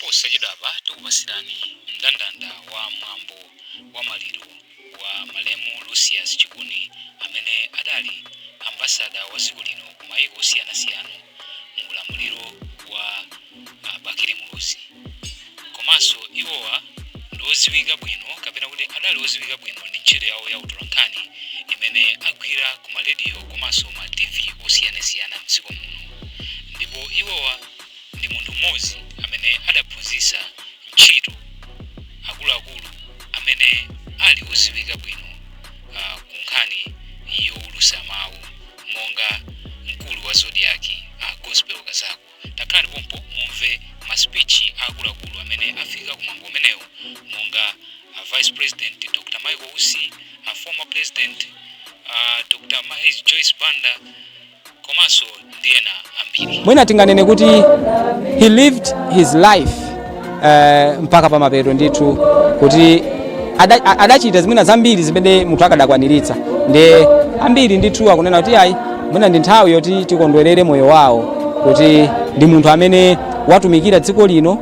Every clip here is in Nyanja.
posachedwapa tikupasirani mndandanda wa mwambo wa Maliro wa Malemu Lucius Chikuni amene adali ambasada wa dziko lino ku mayiko osiyanasiyana mu ulamuliro wa Bakiri Mulusi. Komanso iwowa ndi odziwika bwino kapena kuti adali odziwika bwino ndi ntchito yawo ya utolankhani imene agwira ku marediyo komanso ma TV osiyanasiyana m'dziko muno. Ndipo iwowa ndi munthu mmodzi amene adaphunzitsa ntchito akuluakulu amene ali odziwika bwino ku nkhani yowulutsa mawu monga mkulu wa zodiaki gospel kazako. Takhalani pompo mumve ma speech akuluakulu amene afika ku mwambo umenewu monga Vice President Dr. Michael Usi, former President Dr. Joyce Banda, Komanso ndi ena ambiri. Mwina tinganene kuti he lived his life mpaka pa mapeto ndithu kuti adachita zimene zambiri zimene munthu akadakwaniritsa. Ndi ambiri ndithu akunena kuti ayi mwina ndi nthawi yoti tikondwerere moyo wawo kuti ndi munthu amene watumikira dziko lino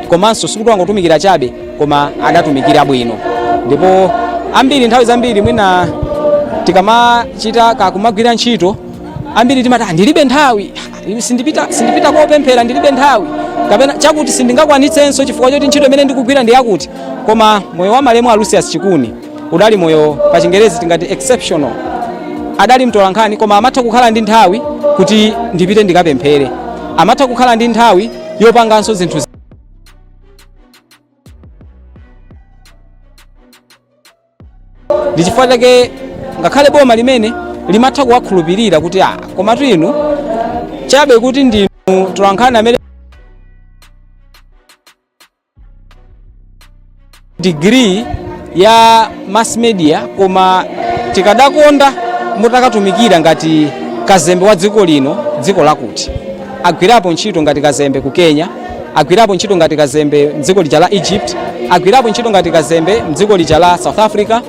komanso sikuti wangotumikira chabe koma adatumikira bwino. Ndipo ambiri nthawi zambiri mwina tikamachita kakumagwira ntchito ambiri timati ndilibe nthawi, sindipita kopemphera ndilibe nthawi kapena chakuti sindingakwanitsenso chifukwa choti ntchito imene ndikugwira ndi yakuti. Koma moyo wa Malemu Lucius Chikuni udali moyo pa Chingerezi tingati exceptional. Adali mtolankhani koma amatha kukhala ndi nthawi kuti ndipite ndikapemphere, amatha kukhala ndi nthawi yopanganso zinthu ndi chifukwa chake ngakhale boma limene limatha kuwakhulupirira kuti komatu inu chabe kuti ndinu mtolankhani amene degree ya mass media koma tikadakonda mutakatumikira ngati kazembe wa dziko lino, dziko lakuti. Agwirapo ntchito ngati kazembe ku Kenya, agwirapo ntchito ngati kazembe mdziko lija la Egypt, agwirapo ntchito ngati kazembe mdziko lija la South Africa.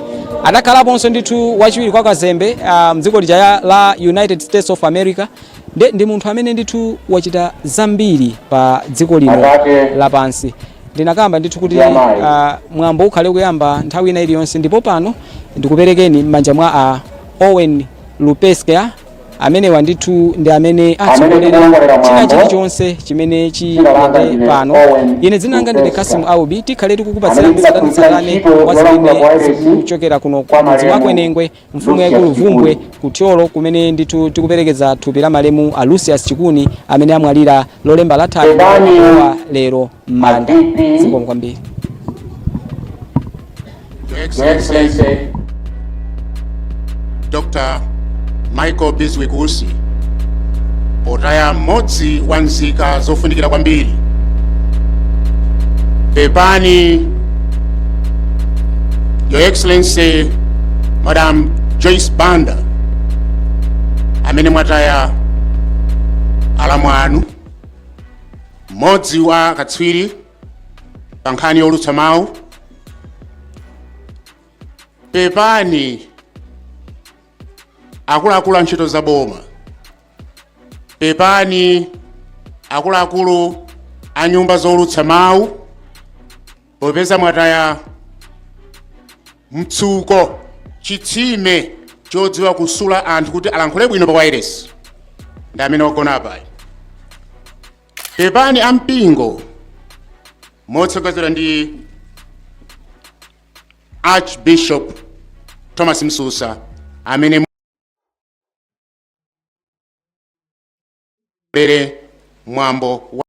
Adakhalaponso ndithu wachiwiri kwa kazembe mdziko lija la United States of America. Ndi munthu amene ndithu wachita zambiri pa dziko lino lapansi. Ndinakamba ndithu kuti mwambo ukhale kuyamba nthawi ina iliyonse, ndipo pano ndikuperekeni m'manja mwa Owen Lupesca amene wandithu ndi amene atsogolera china chilichonse chimene chiyende pano. Ine dzina langa ndine Kasimu Aubi, tikhale tikukupatsirani satani wa zimene zikuchokera kuno ku mudzi wa Kwenengwe, mfumu yaikulu Vumbwe kutyolo kumene ndithu tikuperekeza thupi la Malemu Lucius Chikuni amene amwalira lolemba latatu wa lero m'manda. Zikomo kwambiri. Excellency Dr. Michael Usi, otaya mmodzi wa nzika zofunikira kwambiri. Pepani Your Excellency Madam Joyce Banda amene mwataya alamu anu, mmodzi wa katswiri pa nkhani yowulutsa mawu. Pepani akuluakulu a ntchito za boma, pepani akuluakulu a nyumba zowulutsa mawu, popeza mwataya mtsuko, chitsime chodziwa kusula anthu kuti alankhule bwino pa wireless ndi amene wagona apa. Pepani ampingo motsogozedwa ndi Archbishop Thomas Msusa amene mwambo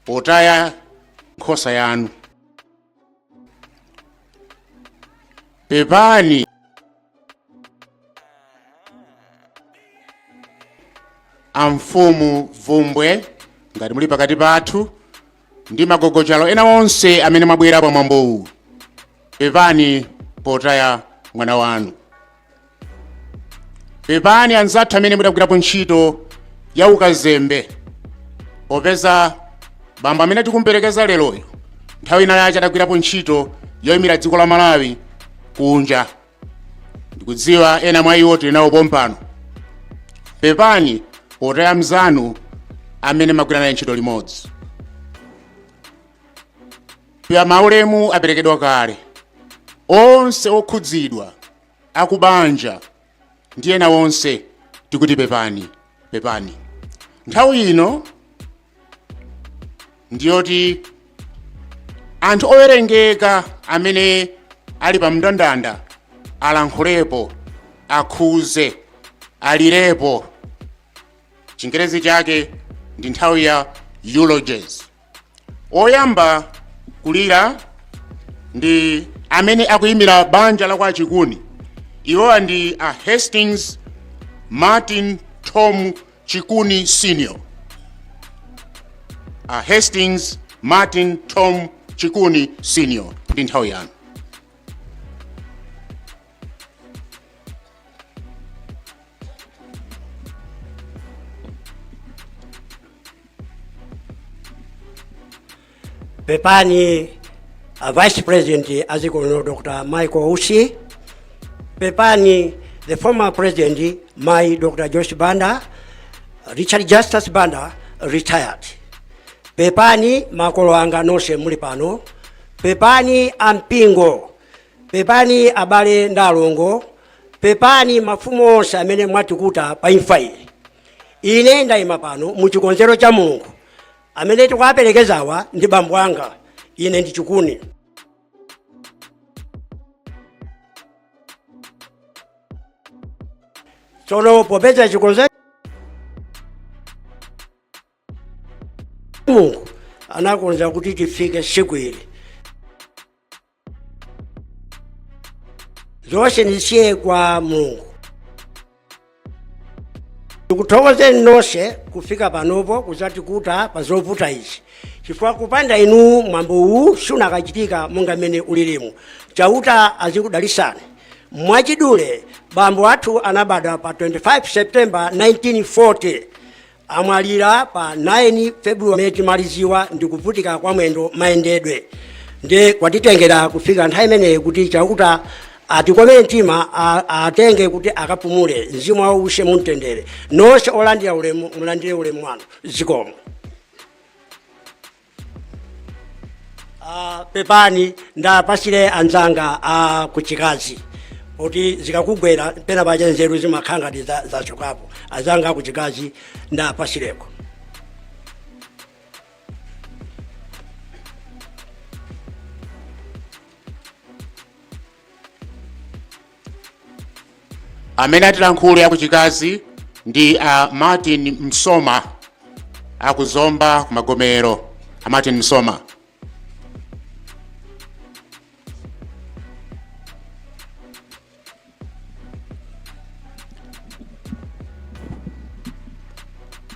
potaya nkhosa yanu. Pepani amfumu Vumbwe ngati muli pakati pathu ndi magogochalo ena onse amene mwabwera pa mwambo uwu. Pepani potaya mwana wanu. Pepani anzathu amene mudagwirapo ntchito ya ukazembe, popeza bamba amene tikumperekeza leroyo nthawi ina yace adagwirapo ntchito yoyimira dziko la Malawi kunja. ndikudziwa ena mwa iwo tili nawo pompano. Pepani potaya mzanu amene magwirana ntchito limodzi. Pya maulemu aperekedwa kale. Onse okhudzidwa akubanja ndi ena onse tikuti pepani, pepani. Nthawi ino ndiyoti anthu owerengeka amene ali pa mndandanda alankhulepo, akhuze, alirepo. Chingerezi chake ndi nthawi ya eulogies. Oyamba kulira ndi amene akuyimira banja la kwa Chikuni. Iwowa ndi a Hastings Martin Tom Chikuni Senior. A Hastings Martin Tom Chikuni Senior. Ndi nthawi yanu. Pepani Vice President Azikono Dr. Michael Usi. Pepani the former President my Dr. Joyce Banda, Richard Justice Banda retired. Pepani makolo anga nonse muli pano. Pepani ampingo. Pepani abale ndalongo. Pepani mafumu onse amene mwatikuta pa imfa iyi. Ine ndayima pano mu chikonzero cha Mulungu amene tikuwaperekezawa ndi bambo anga. Ine ndi Chikuni. Tsono popeza chikonzero Mulungu anakonza kuti tifike siku ili. Zonse ndisiye kwa Mulungu. Tikuthokozeni nonse kufika panopo kudzatikuta pa zovuta izi. Chifukwa kupanda inu mwambo uwu sunakachitika monga mmene ulilimu. Chauta azikudalisani. Mwachidule bambo athu anabadwa pa 25 September 1940. Amwalira pa 9 February timaliziwa ndi kuvutika kwa mwendo mayendedwe. Ndi kwatitengera kufika nthawi imeneyi kuti chauta atikomere mtima atenge kuti akapumule mzimu wawo ushe mumtendere. Nonse olandira ulemu mulandire ulemu wanu. Zikomo. Pepani ndapasire anzanga kuchikazi. Oti zikakugwera pena paja nzeru zimakhanga ndi zachokapo. Azanga kuchikazi ndapasireko. Amene atilankhule akuchikazi ndi a Martin Msoma akuzomba kumagomero. A Martin Msoma.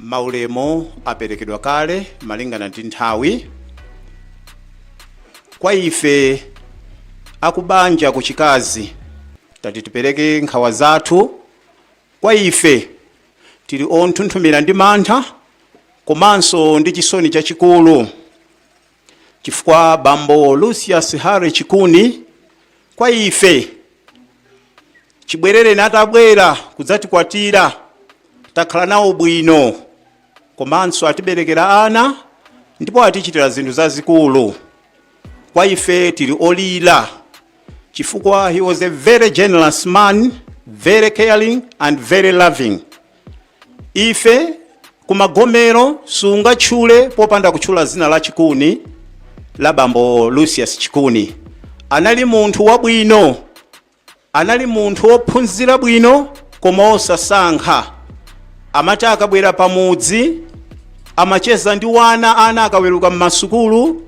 Maulemu aperekedwa kale malingana ndi nthawi. Kwa ife akubanja kuchikazi tati tipereke nkhawa zathu. Kwa ife tili onthunthumira ndi mantha komanso ndi chisoni chachikulu chifukwa bambo Lucius Chikuni kwa ife chibwerere natabwera kudzatikwatira takhala nawo bwino komanso atiberekera ana ndipo atichitira zinthu zazikulu. Kwa ife tili olira chifukwa he was a very generous man, very caring and very loving. Ife kumagomero sungatchule popanda kutchula zina la Chikuni la bambo Lucius Chikuni. Anali munthu wabwino, anali munthu wophunzira bwino koma osasankha. Amati akabwera pamudzi amacheza ndi wana ana akaweruka m'masukulu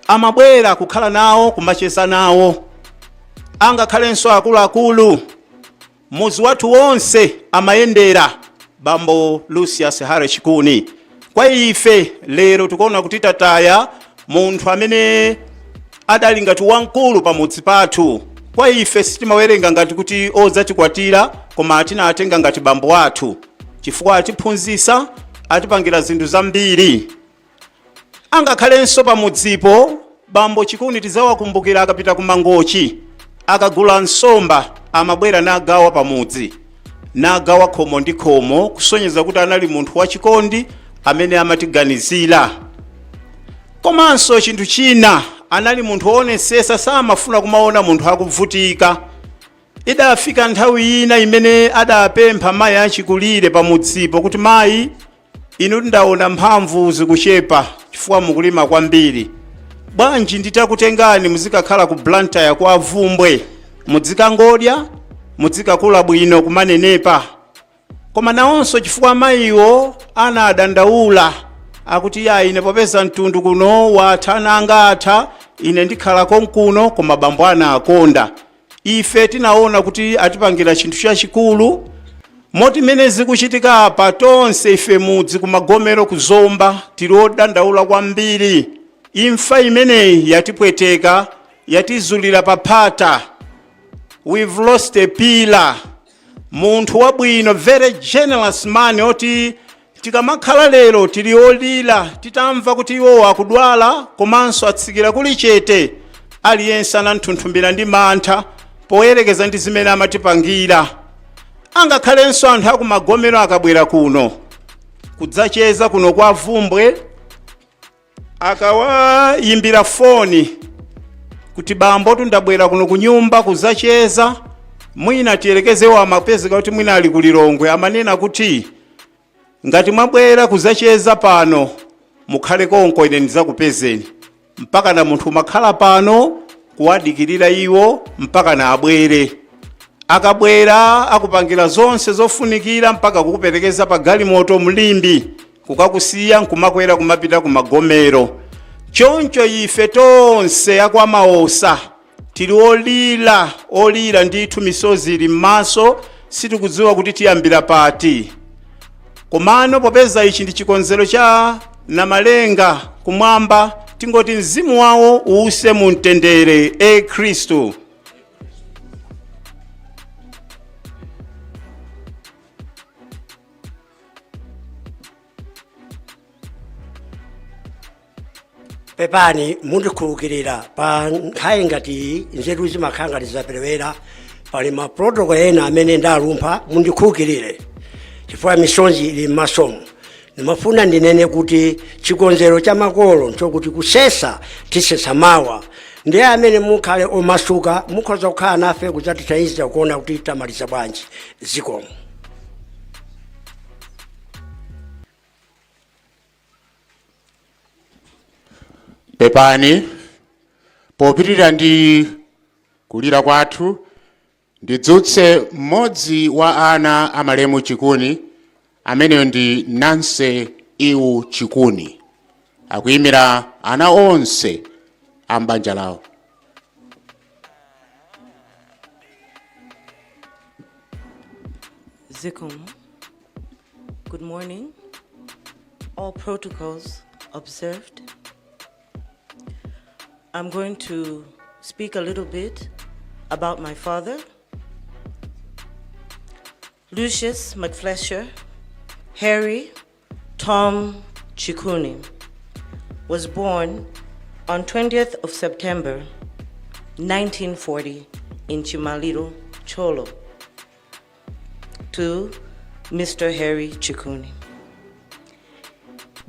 amabwera kukhala nawo kumacheza nawo. Angakhalenso akuluakulu muzi wathu wonse amayendera bambo Lucius Chikuni. Kwa ife lero tikuona kuti tataya munthu amene adali ngati wamkulu pamudzi pathu. Kwa ife sitimawerenga ngati kuti odzatikwatira koma atinatenga ngati bambo wathu chifukwa atiphunzitsa atipangira zinthu zambiri. Angakhalenso pamudzipo bambo Chikuni tizawakumbukira akapita kumangochi akagula nsomba amabwera nagawa pamudzi, nagawa khomo ndi khomo, kusonyeza kuti anali munthu wachikondi amene amatiganizira. Komanso chinthu china, anali munthu woonetsesa samafuna kumaona munthu akuvutika. Idafika nthawi ina imene adapempha mayi achikulire pamudzipo kuti mayi, inu ndaona mphamvu zikuchepa chifukwa mukulima kwambiri. Bwanji nditakutengani muzikakhala ku Blantyre kwa Vumbwe, mudzikangodya, mudzikakula bwino kumanenepa. Koma nawonso chifukwa mayiwo anadandaula akuti ya ine popeza mtundu kuno watha nanga atha, ine ndikhala konkuno koma bambo anakonda. Ife tinaona kuti atipangira chinthu chachikulu, moti mene zikuchitika apa tonse ife mudzi kumagomero kuzomba tili odandaula kwambiri. Imfa imeneyi yatipweteka, yatizulira paphata. We've lost a pillar. Munthu wabwino, very generous man, oti tikamakhala lero tili olira titamva kuti iwo akudwala komanso atsikira kuli chete, aliyense ananthunthumira ndi mantha poyerekeza ndi zimene amatipangira. Angakhalenso anthu akumagomero akabwera kuno kudzacheza kuno kwa Vumbwe, akawayimbira foni kuti bambo tundabwera kuno kunyumba kudzacheza, mwina tiyerekezewo amapezeka kuti mwina ali kulilongwe, amanena kuti ngati mwabwera kudzacheza pano mukhale konko ine ndizakupezeni. Mpaka na munthu makhala pano kuwadikirira iwo mpaka na abwere. Akabwera akupangira zonse zofunikira mpaka kukuperekeza pa galimoto mlimbi, kukakusiya nkumakwera kumapita kumagomero. Choncho ife tonse akwamaosa tili olira ndithu misozi ili m'maso, sitikudziwa kuti tiyambira pati. Komano popeza ichi ndi chikonzero cha namalenga kumwamba, tingoti mzimu wawo uuse mu mtendere Khristu. Pepani mundikhulukirira pa nkhayi ngati nzeru zimakhala ngati zaperewera, pali ma protocol ena amene ndalumpha, mundikhulukirire chifukwa misonzi ili m'masomo. Nimafuna ndinene kuti chikonzero cha makolo nchokuti kusesa tisesa mawa, ndiye amene mukhale omasuka mukhoza kukhala nafe kudzatithandiza kuona kuti tamaliza bwanji zikomo. Pepani popitirira ndi kulira kwathu, ndidzutse mmodzi wa ana a Malemu Chikuni ameneyo ndi Nancy Iwu Chikuni, akuyimira ana onse a mbanja lawo. Zikomo. Good morning. All protocols observed. I'm going to speak a little bit about my father. Lucius McFlesher Harry Tom Chikuni was born on 20th of September 1940 in Maliro, Cholo, to Mr. Harry Chikuni.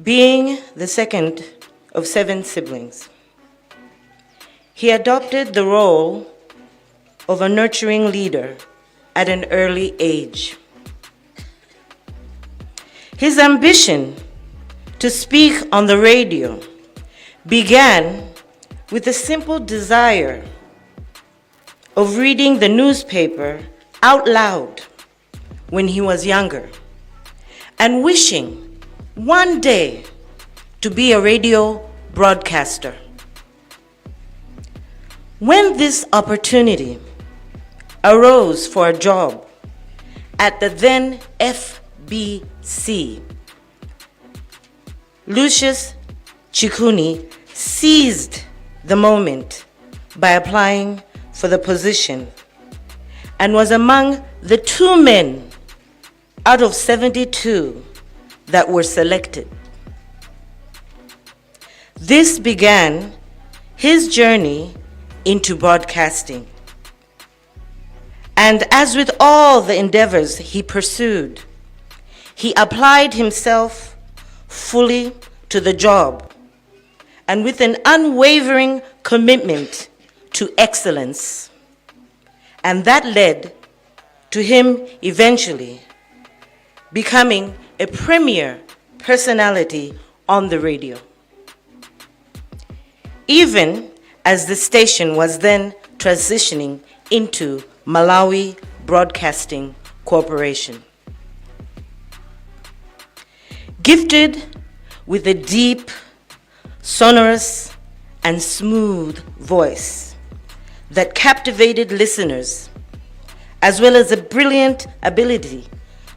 Being the second of 7 siblings, he adopted the role of a nurturing leader at an early age. His ambition to speak on the radio began with a simple desire of reading the newspaper out loud when he was younger, and wishing one day to be a radio broadcaster. When this opportunity arose for a job at the then FBC, Lucius Chikuni seized the moment by applying for the position and was among the 2 men out of 72 that were selected. This began his journey into broadcasting, And as with all the endeavors he pursued, he applied himself fully to the job and with an unwavering commitment to excellence. And that led to him eventually becoming a premier personality on the radio, even as the station was then transitioning into Malawi Broadcasting Corporation. Gifted with a deep, sonorous, and smooth voice that captivated listeners, as well as a brilliant ability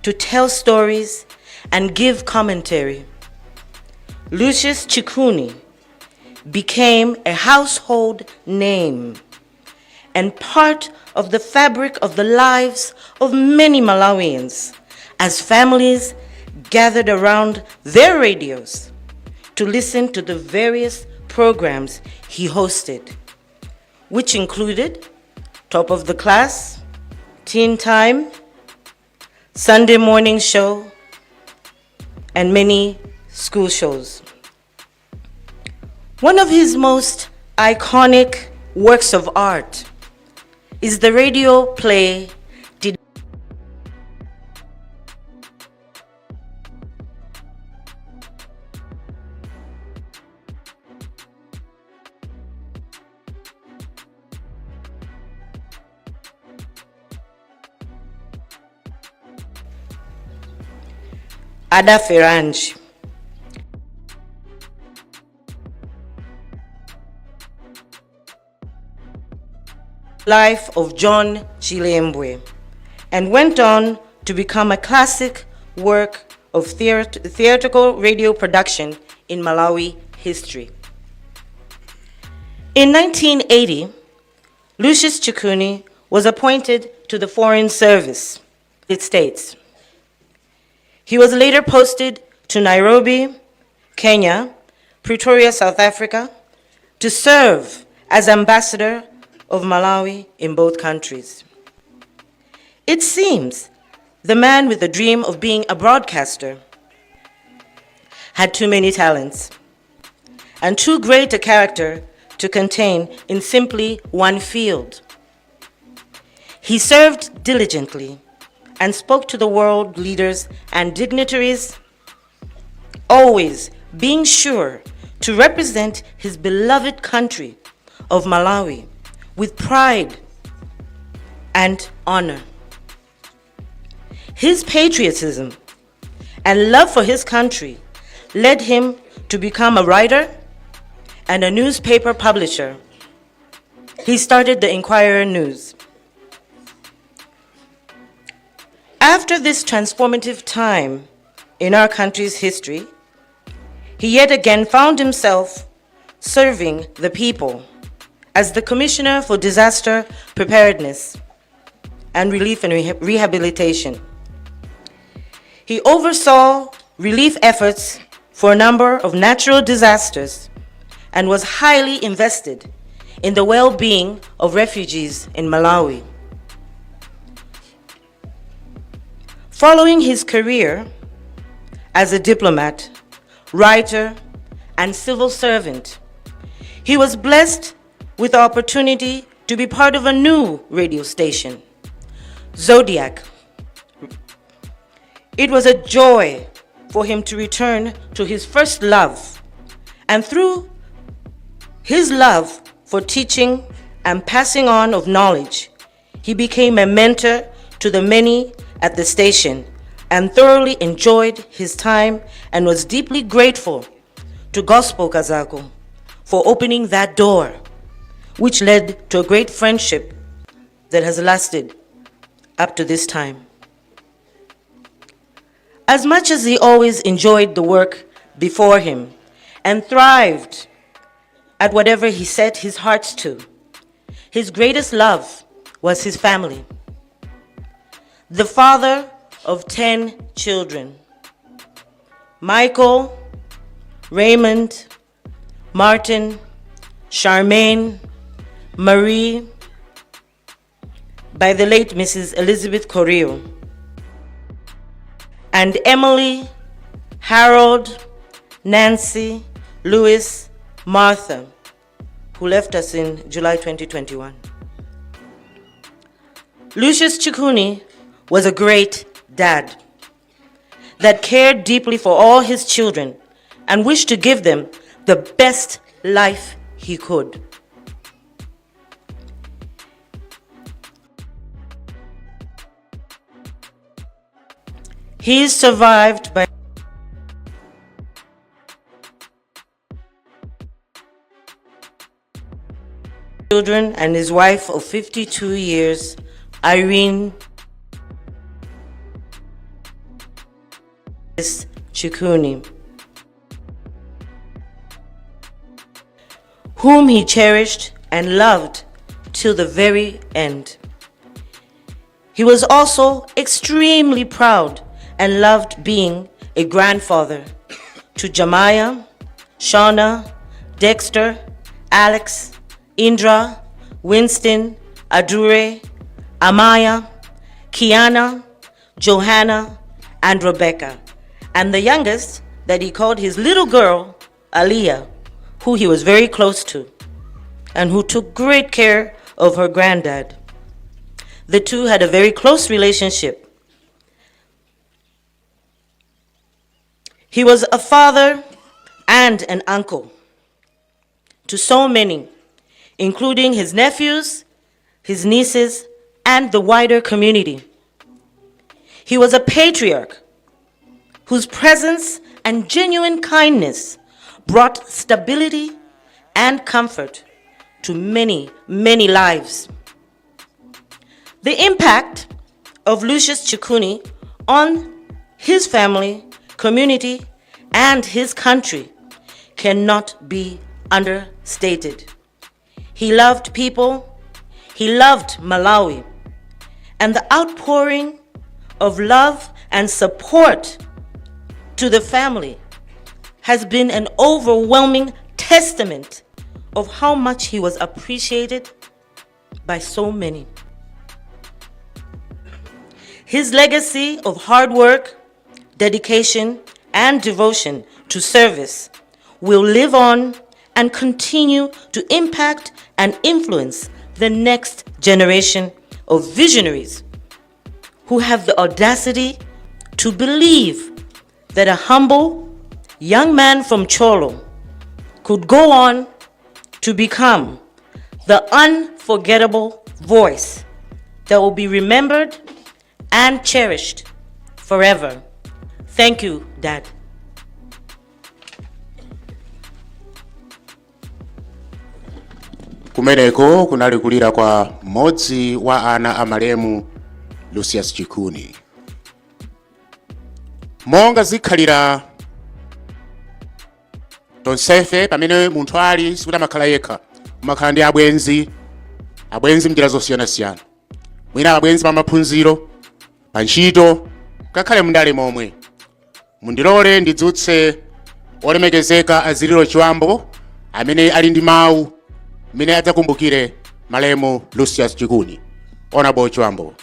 to tell stories and give commentary, Lucius Chikuni became a household name and part of the fabric of the lives of many Malawians as families gathered around their radios to listen to the various programs he hosted, which included Top of the Class, Teen Time, Sunday Morning Show, and many school shows. One of his most iconic works of art is the radio play Ada Feranj. Life of John Chilembwe, and went on to become a classic work of theatrical radio production in Malawi history. In 1980, Lucius Chikuni was appointed to the Foreign Service, United States. He was later posted to Nairobi, Kenya, Pretoria, South Africa, to serve as ambassador of Malawi in both countries. It seems the man with the dream of being a broadcaster had too many talents and too great a character to contain in simply one field. He served diligently and spoke to the world leaders and dignitaries, always being sure to represent his beloved country of Malawi with pride and honor. His patriotism and love for his country led him to become a writer and a newspaper publisher. He started the Inquirer News. After this transformative time in our country's history, he yet again found himself serving the people as the Commissioner for Disaster Preparedness and Relief and Rehabilitation. He oversaw relief efforts for a number of natural disasters and was highly invested in the well-being of refugees in Malawi. Following his career as a diplomat, writer, and civil servant, he was blessed with the opportunity to be part of a new radio station, Zodiac. It was a joy for him to return to his first love, and through his love for teaching and passing on of knowledge, he became a mentor to the many at the station and thoroughly enjoyed his time and was deeply grateful to Gospel Kazako for opening that door, which led to a great friendship that has lasted up to this time. As much as he always enjoyed the work before him and thrived at whatever he set his heart to, his greatest love was his family. The father of 10 children, Michael, Raymond, Martin, Charmaine, Marie, by the late Mrs. Elizabeth Correa, and Emily, Harold, Nancy, Louis, Martha, who left us in July 2021. Lucius Chikuni was a great dad that cared deeply for all his children and wished to give them the best life he could. He is survived by children and his wife of 52 years, Irene Chikuni, whom he cherished and loved till the very end. He was also extremely proud and loved being a grandfather to Jamaya, Shauna, Dexter, Alex, Indra, Winston, Adure, Amaya, Kiana, Johanna, and Rebecca, and the youngest that he called his little girl, Aliyah, who he was very close to, and who took great care of her granddad. The two had a very close relationship. He was a father and an uncle to so many, including his nephews, his nieces, and the wider community. He was a patriarch whose presence and genuine kindness brought stability and comfort to many, many lives. The impact of Lucius Chikuni on his family, community, and his country cannot be understated. He loved people, he loved Malawi, and the outpouring of love and support to the family has been an overwhelming testament of how much he was appreciated by so many. His legacy of hard work, dedication, and devotion to service will live on and continue to impact and influence the next generation of visionaries who have the audacity to believe that a humble young man from Cholo could go on to become the unforgettable voice that will be remembered and cherished forever. Thank you, Dad. Kumeneko kunali kulira kwa mmodzi wa ana a Malemu Lucius Chikuni. Monga zikhalira tonsefe pamene munthu ali sikuti amakhala yekha, amakhala ndi abwenzi mnjira zosiyana-siyana. Mwina abwenzi pa maphunziro, pa ntchito, ngakhale mundale momwe. Mundilole ndidzutse olemekezeka Aziliro Chiwambo amene ali ndi mawu amene adzakumbukire Malemu Lucius Chikuni. Honorable Chiwambo.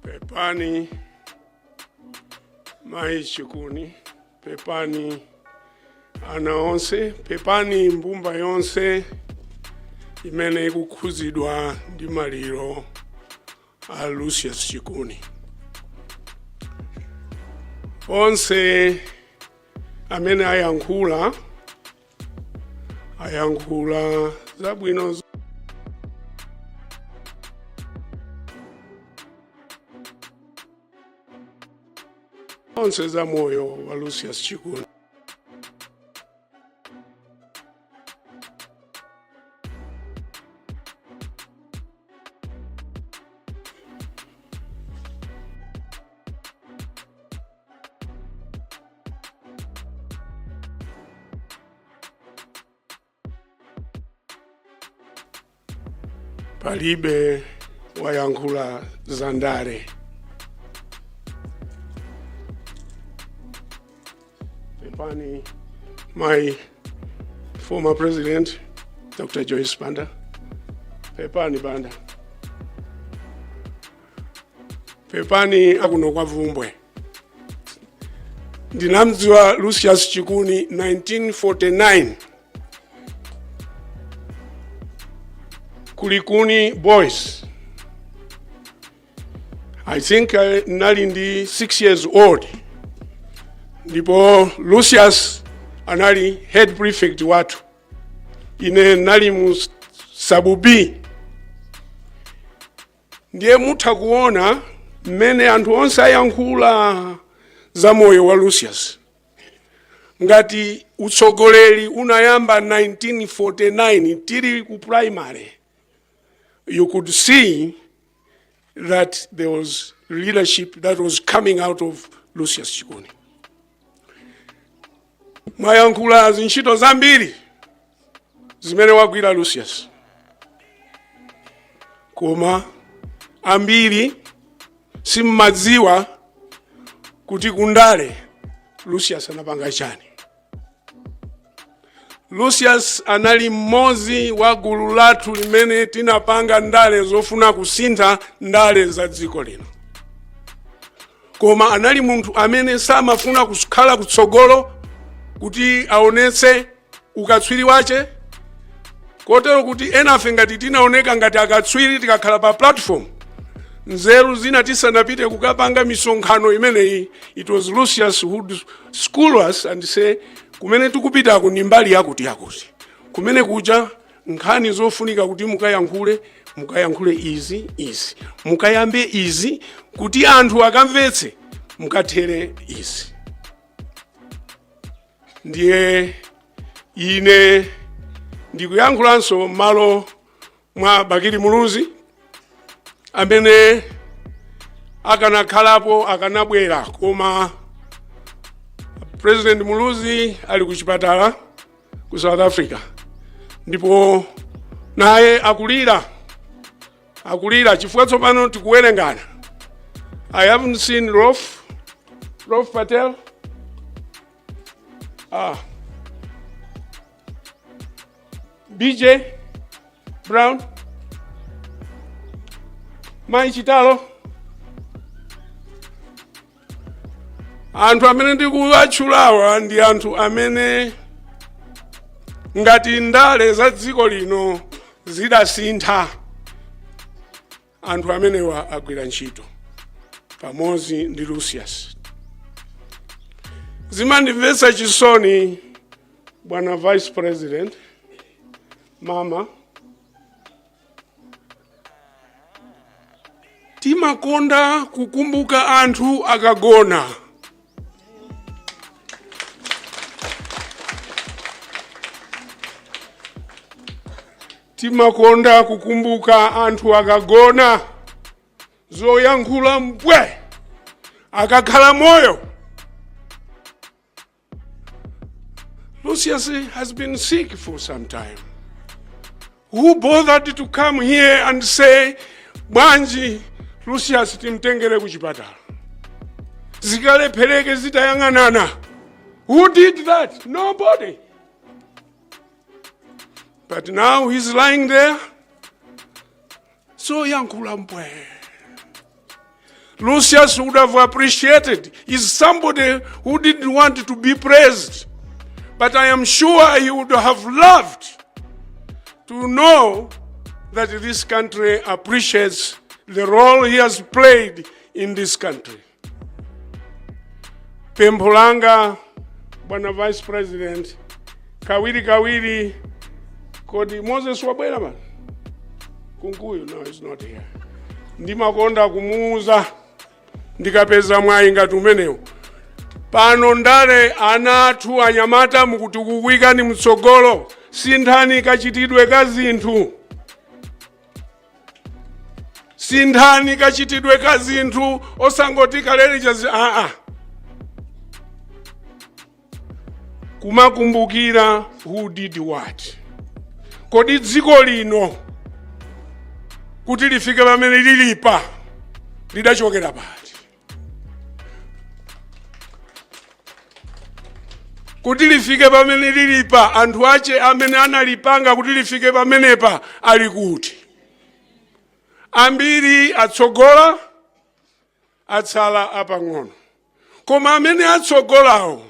Pepani Mai Chikuni, pepani ana onse, pepani mbumba yonse imene ikukhuzidwa ndi maliro a Lucius Chikuni. Onse amene ayankhula zabwino onse za moyo wa Lucius Chikuni. palibe wayankhula zandale. Pepani my former president, Dr. Joyce Banda. Pepani Banda. Pepani akuno kwa Vumbwe. Ndinamdziwa Lucius Chikuni 1949. Kulikuni boys. I think nali ndi 6 years old. Ndipo Lucius anali head prefect watu. Ine nali mu sabubi. Ndiye mutha kuona mmene anthu onse ayankhula za moyo wa Lucius. Ngati utsogoleri unayamba 1949 tili ku primary. You could see that there was leadership that was coming out of Lucius Chikuni. Mwayankhula zintchito zambiri zimene wagwira Lucius. Koma ambiri simmadziwa kuti kundale Lucius anapanga chani. Lucius anali mmodzi wa gulu lathu limene tinapanga ndale zofuna kusintha ndale za dziko lino. Koma anali munthu amene samafuna kukhala kutsogolo kuti aonetse ukatswiri wache, kotero kuti enafe ngati tinaoneka ngati akatswiri tikakhala pa platform, nzeru zina tisanapite kukapanga misonkhano imeneyi, it was Lucius who would school us and say, kumene tikupita ku nimbali yakuti yakuti. Kumene kuja nkhani zofunika kuti mukayankhule izi. Mukayambe izi kuti anthu akamvetse mukathere izi. Ndiye ine ndikuyankhulanso malo mwa Bakili Muluzi amene akanakhalapo akanabwera, koma President Muluzi ali ku chipatala ku South Africa. Ndipo naye akulira chifukwa tsopano tikuwerengana. I haven't seen Rolf Patel. BJ Brown, Mai Chitalo. Anthu amene ndikuwatchulawa ndi anthu amene ngati ndale za dziko lino zidasintha, anthu amenewa agwira ntchito pamodzi ndi Lucius. Zimandimvetsa chisoni Bwana Vice President, mama, timakonda kukumbuka anthu akagona. Timakonda kukumbuka anthu akagona, zoyankhula mbwe, akakhala moyo. Lucius has been sick for some time. Who bothered to come here and say, Bwanji, Lucius timtengere ku chipatala? Zikalephereke zitayang'anana. Who did that? Nobody. But now he's lying there. So yankula mbwe. Lucius would have appreciated. He's somebody who didn't want to be praised. But I am sure he would have loved to know that this country appreciates the role he has played in this country. Pempolanga, Bwana Vice President, kawiri, kodi Moses wabwera man? Kunkuyu, no, he's not here. Ndimakonda kumuuza, ndikapeza mwayi ngati umenewu. Pano ndale anathu anyamata mukutukukwika ni mtsogolo, sinthani kachitidwe ka zinthu. Sinthani kachitidwe ka zinthu, osangoti kaleli chazi, Kumakumbukira who did what. Kodi dziko lino kuti lifike pamene lilipa lidachokera pati. Kuti lifike pamene lilipa anthu ache amene analipanga kuti lifike pamenepa ali kuti. Ambiri atsogola atsala apang'ono. Koma amene atsogolawo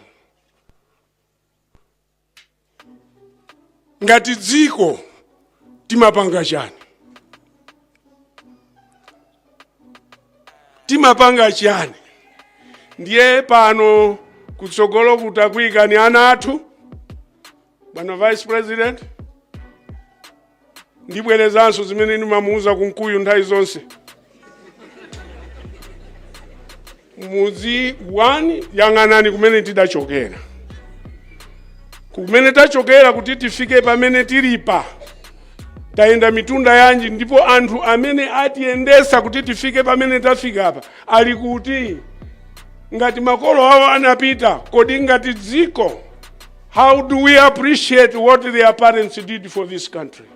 ngati dziko timapanga chani? Timapanga chani? Ndiye pano kutsogolo kutakwika ni ana athu, Bwana Vice President, ndibwerezanso zimene ndimamuuza kunkuyu nthawi zonse. Muzi wani yang'anani kumene tidachokera. Kumene tachokera kuti tifike pamene tilipa. Taenda mitunda yanji ndipo anthu amene atiyendesa kuti tifike pamene tafika apa ali kuti. Ngati makolo awo anapita, kodi ngati dziko, how do we appreciate what their parents did for this country?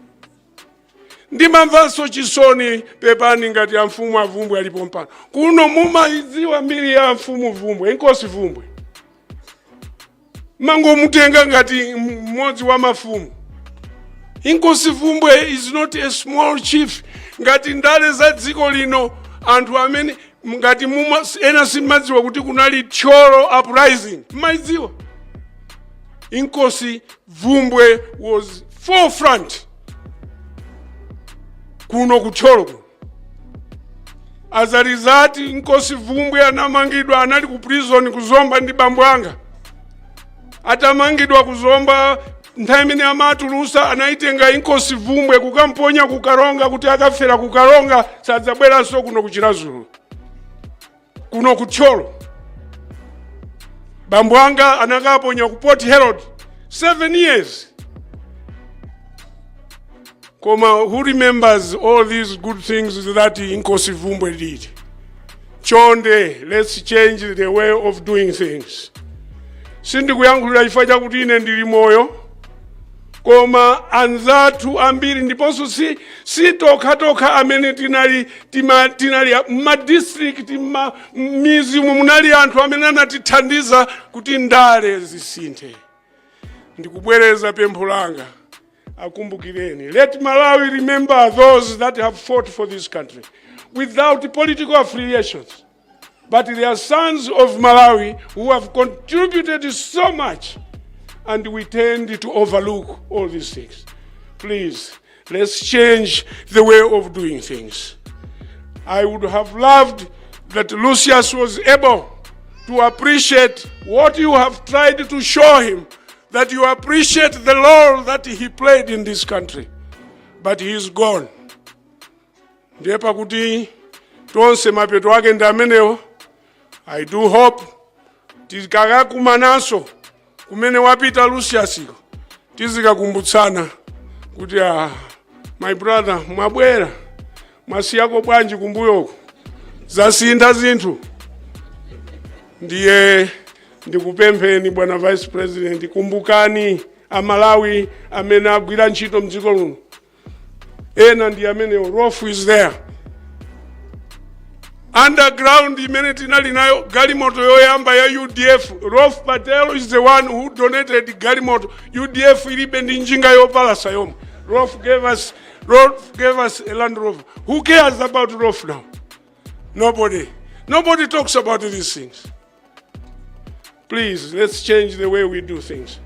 Ndimamvanso chisoni pepani ngati ya mfumu avumbwe alipo mpano. Kuno mumaidziwa mbiri ya mfumu vumbwe, inkosi vumbwe. Mango mutenga ngati mmodzi wa mafumu. Inkosi vumbwe is not a small chief. Ngati ndale za dziko lino, anthu amene ngati ena simadziwa kuti kunali Cholo uprising. Maidziwa. Inkosi vumbwe was forefront. Kuno kucholo kuno. As a result, inkosi vumbwe anamangidwa anali ku prison kuzomba ndi bambo anga. Atamangidwa kuzomba nthawi imene amatulusa anaitenga inkosi vumbwe kukamponya kukaronga kuti akafera kukaronga sadzabweranso kuno kuchirazulu. Kuno kucholo. Bambo anga anakaponya ku Port Herod 7 years. Koma, who remembers all these good things that Inkosi Vumbwe did? Chonde, let's change the way of doing things. Sindi kuyankhulira chifukwa chakuti ine ndili moyo. Koma anzathu ambiri ndiponso si tokha amene tinali ma district mizi munali anthu amene anatithandiza kuti ndale zisinthe. Ndikubwereza pempho langa. Akumbukireni. Let Malawi remember those that have fought for this country without political affiliations. But they are sons of Malawi who have contributed so much, and we tend to overlook all these things. Please, let's change the way of doing things. I would have loved that Lucius was able to appreciate what you have tried to show him, that you appreciate the role that he played in this country. But he is gone. Ndepa kuti tonse mapeto ake ndamenewo. I do hope tikakakumananso kumene wapita Lucius tizikakumbutsana kuti my brother mwabwera mwasiyako bwanji kumbuyoko zasintha zinthu. Ndiye ndikupempheni Bwana Vice President, kumbukani Amalawi amene agwira ntchito mdziko luno. Ena ndi amene Rof is there. Underground imene tinali nayo galimoto yoyamba ya UDF. Rof Patel is the one who donated galimoto. UDF ilibe ndi njinga yopalasa yomwe. Rof gave us a Land Rover. Who cares about Rof now? Nobody. Nobody talks about these things. Please, let's change the way we do things.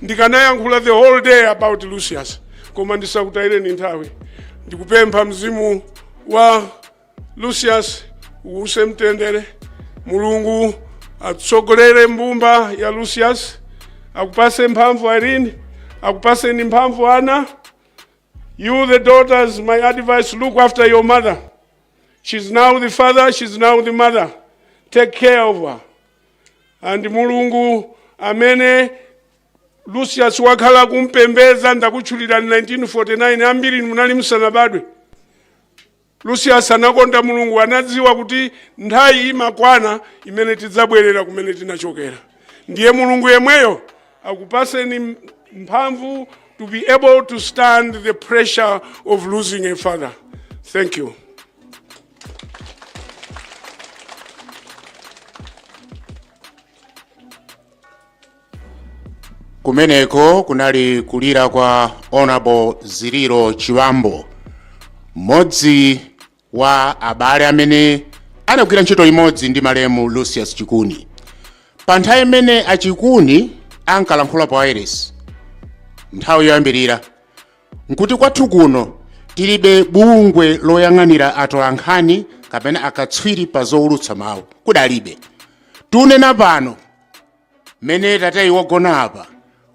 Ndikanayankhula the whole day about Lucius. Koma ndisakutayireni nthawi. Ndikupempha mzimu wa Lucius usemtendere. Mulungu atsogolere mbumba ya Lucius. Akupase mphamvu Irene. Akupase ni mphamvu Anna. You the daughters, my advice, look after your mother. She's now the father, she's now the mother. Take care of her. And Mulungu amene Lucius wakhala kumpembeza ndakutchulira 1949 ambiri munali musanabadwe. Lucius anakonda Mulungu, anadziwa kuti nthawi imakwana imene tidzabwerera kumene tinachokera. Ndiye Mulungu yemweyo akupaseni mphamvu to be able to stand the pressure of losing a father. Thank you. Kumeneko kunali kulira kwa Honorable Ziriro Chiwambo, mmodzi wa abale amene anagwira ntchito imodzi ndi Malemu Lucius Chikuni. Pa nthawi imene achikuni ankalankhula pa wireless nthawi yoyambirira, nkuti kwathu kuno tilibe bungwe loyang'anira atolankhani kapena akatswiri pa zowulutsa mawu, kudalibe. Tunena pano mene tateyi wogona apa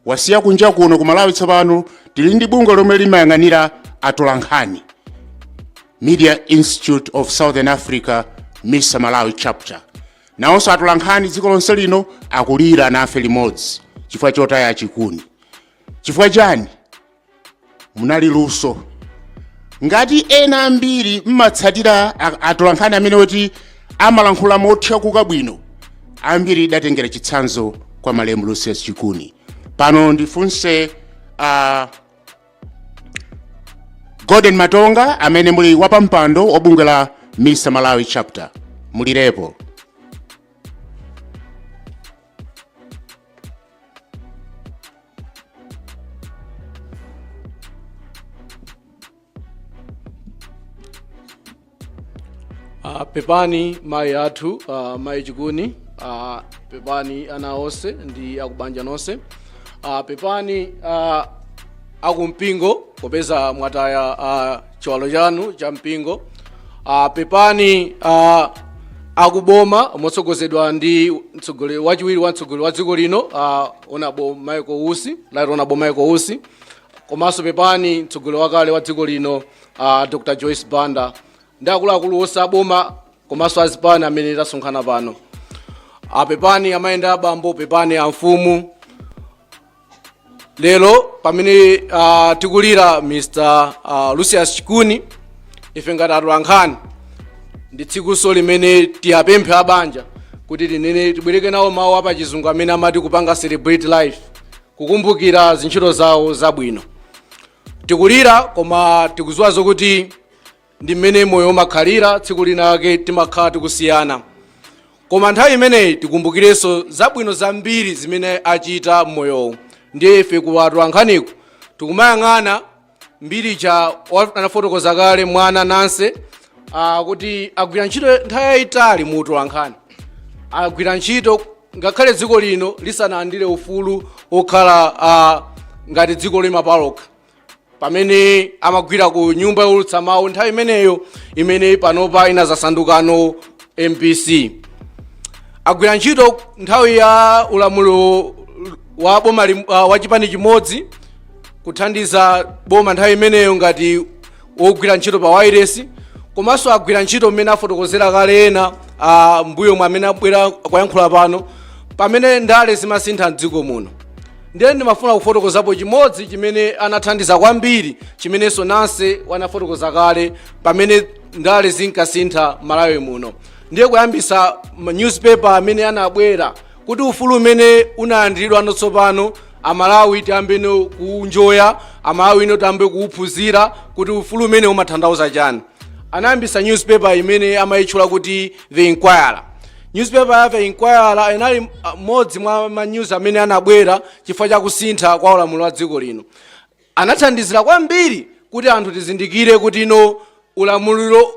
wasiya kunja kuno ku Malawi tsopano tili ndi bungwe lomwe limayang'anira atolankhani, Media Institute of Southern Africa, Mr. Malawi chapter. Nawonso atolankhani dziko lonse lino akulira nafe limodzi chifukwa chotaya Chikuni. Chifukwa chani? Munali luso. Ngati ena ambiri mmatsatira atolankhani amene oti amalankhula mothyakuka bwino, ambiri datengera chitsanzo kwa Malemu Lucius Chikuni. Pano ndifunse Gordon Matonga amene muli wapampando wabungwe la Mr. Malawi chapter. Mulirepo. Pepani mai athu mai Chikuni, pepani ana onse ndi akubanja nonse, pepani akumpingo popeza mwataya chiwalo chanu cha mpingo, pepani akuboma motsogozedwa ndi mtsogoleri wachiwiri wa mtsogoleri wa dziko lino Honorable Michael Usi, Right Honorable Michael Usi, komanso pepani mtsogoleri wakale wa dziko lino Dr. Joyce Banda ndi akuluakulu onse aboma komanso azipani amene tasonkhana pano. Pepani amayenda abambo, pepani amfumu. Lero pamene tikulira Mr. Lucius Chikuni, ife ngati atolankhani ndi tsikuso limene tiyapemphe abanja kuti tinene tibwereke nawo mawu apachizungu amene amati kupanga celebrate life, kukumbukira zintchito zawo zabwino. Tikulira koma tikudziwa zokuti ndi mmene moyo umakhalira, tsiku linake timakhala tikusiyana. Koma nthawi imeneyi tikumbukirenso zabwino zambiri zimene achita m'moyowo. Ndiye ife ku atolankhaniku tikumayang'ana mbiri cha anafotokoza kale mwana Nanse kuti agwira ntchito nthawi yayitali mu utolankhani. Agwira ntchito ngakhale dziko lino lisanalandire ufulu okhala ngati dziko limapaloka, pamene amagwira ku nyumba yowulutsa mawu nthawi imeneyo imene panopa inazasandukano MPC. Agwira ntchito nthawi ya ulamulo wa boma wa chipani chimodzi kuthandiza boma nthawi imeneyo ngati wogwira ntchito pa wireless, komanso agwira ntchito mmene afotokozera kale ena mbuyo mwa amene abwera kuyankhula pano pamene ndale zimasintha m'dziko muno. Ndiye ndimafuna kufotokozapo chimodzi chimene anathandiza kwambiri chimenenso Nanse wanafotokoza kale pamene ndale zinkasintha Malawi muno. Ndiye kuyambisa newspaper amene anabwera kuti ufulu umene unalandiridwa tsopano Amalawi tiyambe kunjoya, Amalawi ino tiyambe kuuphunzira kuti ufulu umene umatanthauza chani. Anayambisa newspaper imene amayitchula kuti The Inquirer. Newspaper ya The Inquirer inali modzi mwa news amene anabwera chifukwa cha kusintha kwa ulamulo wa dziko lino. Anathandizira kwambiri kuti anthu tizindikire kuti ino ulamulo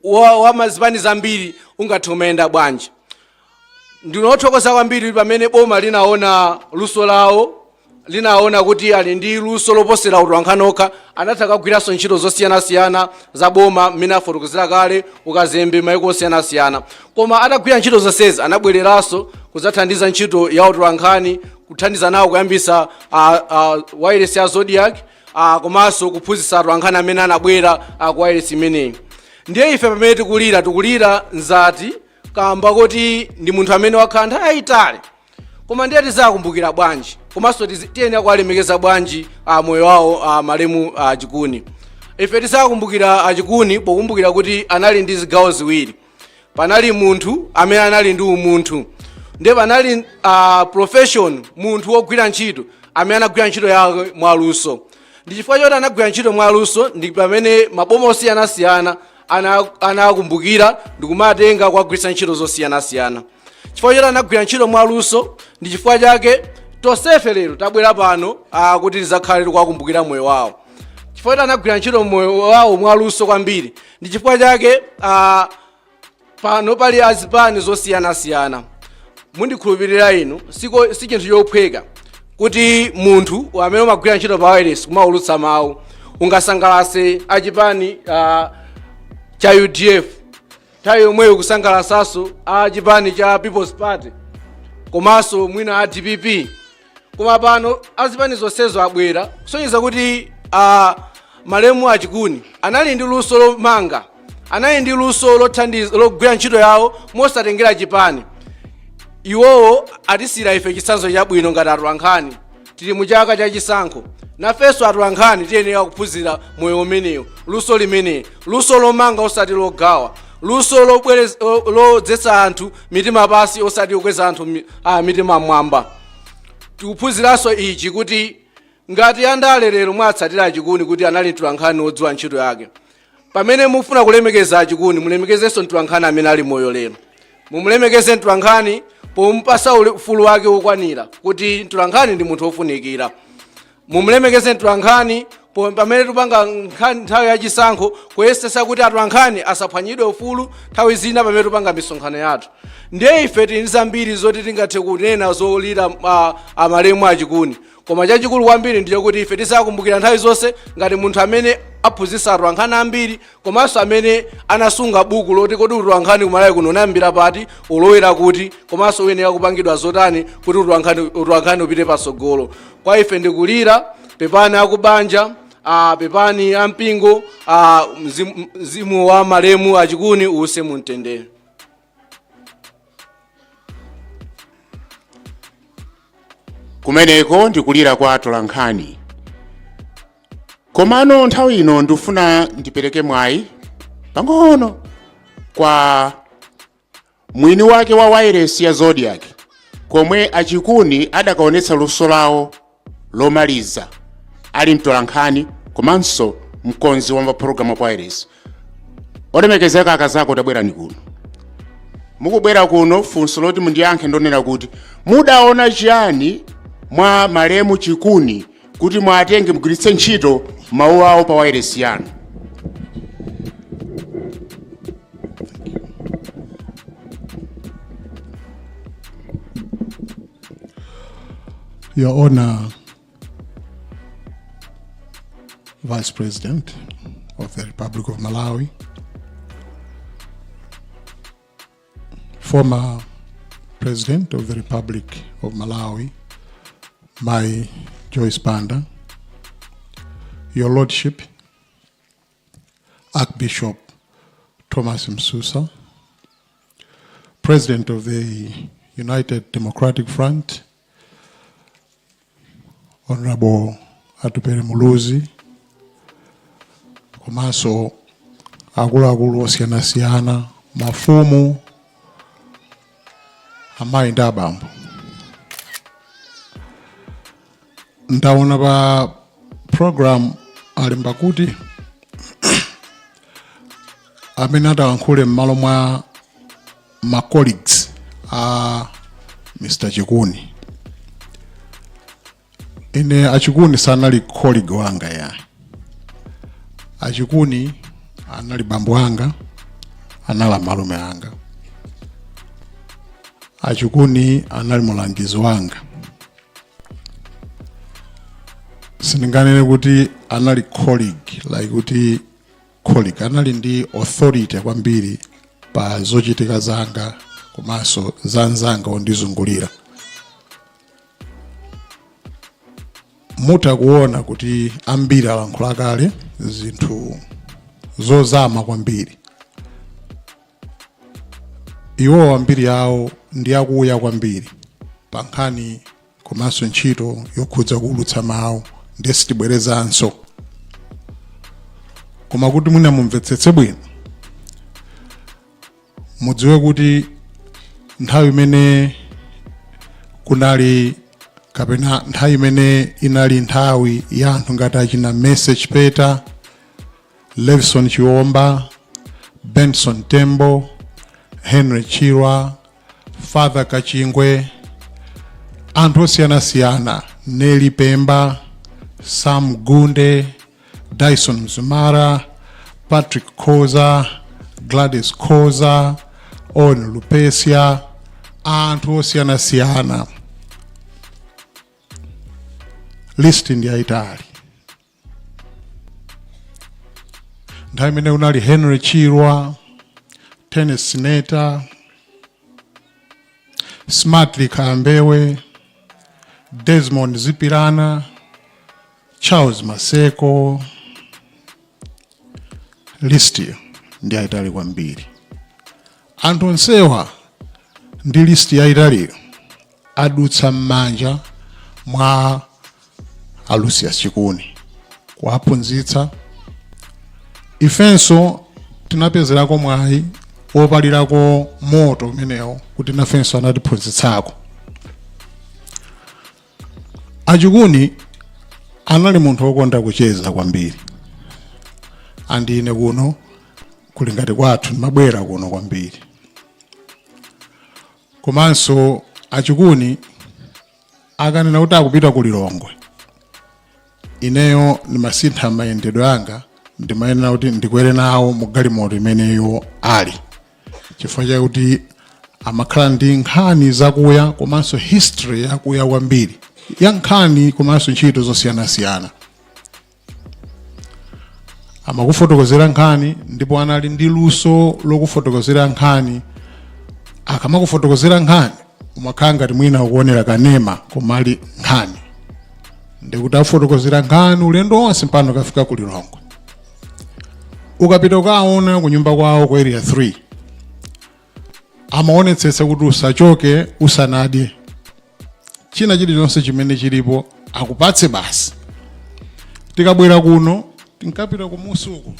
wa mazipani zambiri ungathomenda bwanji. Ndinothokoza kwambiri pamene boma linaona luso lawo, linaona kuti ali ndi luso loposera utolankhani okha, anatha kugwiranso ntchito zosiyanasiyana za boma mmene afotokozera kale ukazembe maiko osiyanasiyana. Koma atagwira ntchito zonsezi anabwereranso kudzathandiza ntchito ya utolankhani, kuthandiza nawo kuyambisa wireless ya Zodiac, komanso kuphunzitsa atolankhani amene anabwera ku wireless imeneyi. Ndiye ife pamene tikulira nzati kamba kuti ndi munthu amene wakhala nthawi yayitali, koma ndiye tizakumbukira bwanji, komanso tiyenera kuwalemekeza bwanji moyo wawo Malemu Chikuni. Ife tizakumbukira Chikuni pokumbukira kuti anali ndi zigawo ziwiri. Panali munthu amene anali ndi umunthu, ndiye panali profession, munthu wogwira ntchito amene anagwira ntchito yake mwaluso. ndi chifukwa choti anagwira ntchito mwaluso ndi pamene maboma osiyanasiyana anakumbukira ndi kumatenga kwagwiritsa ntchito zosiyanasiyana. Chifukwa choti anagwira ntchito mwaluso ndi chifukwa chake tonsefe lero tabwera pano kuti tizakhale tikuwakumbukira moyo wawo. Chifukwa choti anagwira ntchito moyo wawo mwaluso kwambiri ndi chifukwa chake pano pali azipani zosiyanasiyana. Mundikhulupirira inu si chinthu chophweka kuti munthu amene umagwira ntchito pa wireless kumaulutsa mawu ungasangalase achipani cha UDF nthawi yomweyo kusangalasanso achipani cha People's Party komanso mwina a DPP. Koma pano azipani zonsezo abwera kusonyeza kuti Malemu Chikuni anali ndi luso lomanga, anali ndi luso lothandiza logwira ntchito yawo mosatengera chipani. Iwowo atisira ife chitsanzo chabwino ngati atolankhani tili mu chaka cha chisankho. Nafenso atolankhani tiyenera kuphunzira moyo umenewu, luso limene, luso lomanga osati logawa, luso lodzetsa anthu mitima pasi osati kukweza anthu mitima mwamba. Tikuphunziranso ichi kuti ngati andale lero mwatsatira Chikuni kuti anali mtolankhani wodziwa ntchito yake, pamene mufuna kulemekeza Chikuni mulemekezenso mtolankhani amene ali moyo lero. Mumulemekeze mtolankhani pomupasa ufulu wake wokwanira kuti mtolankhani ndi munthu wofunikira. Mumulemekeze mtolankhani pamene tupanga nthawi ya chisankho kuyesesa kuti atolankhani asaphwanyidwe ufulu nthawi zina pamene tupanga misonkhano yathu. Ndiye ife tili zambiri zoti tingathe kunena zolira Malemu Chikuni. Koma chachikulu kwambiri ndiye kuti ife tisakumbukira nthawi zonse ngati munthu amene aphunzitsa atolankhani ambiri komanso amene anasunga buku loti kodi utolankhani kumalawi kuno unayambira pati ulowera kuti komanso uyenera kupangidwa zotani kuti utolankhani upite patsogolo. Kwa ife ndikulira pepani akubanja, pepani ampingo, mzimu wa Malemu Chikuni uuse mumtendere. Kumeneko ndikulira kwa atolankhani. Komano nthawi ino ndifuna ndipereke mwayi pang'ono kwa mwini wake wa wireless ya Zodiac komwe Chikuni adakaonetsa luso lawo lomaliza ali mtolankhani komanso mkonzi wa program wa wireless. Olemekezeka akazako tabwerani kuno. Mukubwera kuno funso loti mundiyankhe ndonena kuti mudaona chiyani mwa Malemu Chikuni kuti mwatenge mugwiritse ntchito mawu awo pa wireless yanu. Your Honor, Vice President of the Republic of Malawi, former President of the Republic of Malawi, my Joyce Banda, Your Lordship, Archbishop Thomas Msusa, President of the United Democratic Front, Honorable Atupere Muluzi, Komanso akuluakulu osiyanasiyana, mafumu, amayi ndi abambo. Ndaona pa program alemba kuti amene atayankhule m'malo mwa ma colleagues a Mr. Chikuni. Ine Chikuni sanali colleague wanga ya. Chikuni anali bambo wanga, anala malume anga. Chikuni anali mulangizi wanga. Siningane kuti anali colleague, like kuti colleague anali ndi authority kwambiri pa zochitika zanga komanso zanzanga ondizungulira. Mutakuona kuti ambiri alankhula kale zinthu zozama kwambiri. Iwo ambiri yawo ndi akuya kwambiri pa nkhani komanso ntchito yokhudza kuulutsa mawu ndesitibwerezanso. Koma kuti mwina mumvetsetse bwino mudziwe kuti nthawi imene kunali kapena nthawi imene inali nthawi ya anthu ngati achina Message Peter, Levison Chiwomba, Benson Tembo, Henry Chirwa, Father Kachingwe, anthu osiyanasiyana, Nelly Pemba, Sam Gunde, Dyson Mzumara, Patrick Koza, Gladys Koza, Owen Lupesia, anthu osiyanasiyana. List ndi yaitali. Nthawi imene unali Henry Chirwa, Tennis Sineta, Smartly Kambewe, Desmond Zipirana, Charles Maseko. Listi ndi yaitali kwambiri. Anthu onsewa ndi listi yaitaliyo adutsa m'manja mwa Lucius Chikuni kuwaphunzitsa. Ifenso tinapezerako mwayi wopalirako moto umenewo kuti nafenso anatiphunzitsako. Achikuni anali munthu wokonda kucheza kwambiri. Andine kuno kuli ngati kwathu ndimabwera kuno kwambiri. Komanso Achikuni akanena kuti akupita ku Lilongwe, ineyo ndimasintha mayendedwe anga, ndimayenera kuti ndikwere nawo mu galimoto imeneyo ali. Chifukwa chakuti amakhala ndi nkhani zakuya komanso history yakuya kwambiri ya nkhani komanso ntchito zosiyanasiyana. Amakufotokozera nkhani ndipo anali ndi luso lokufotokozera nkhani. Akamakufotokozera nkhani umakhala ngati mwina ukuonera kanema komali nkhani. Ndikuti afotokozera nkhani ulendo wonse mpano kafika ku Lilongwe. Ukapita ukaona ku nyumba kwawo ku area 3, amaonetsetsa kuti usachoke usanadye. China chilichonse chimene chilipo akupatse basi. Tikabwera kuno tinkapita ku Musuku,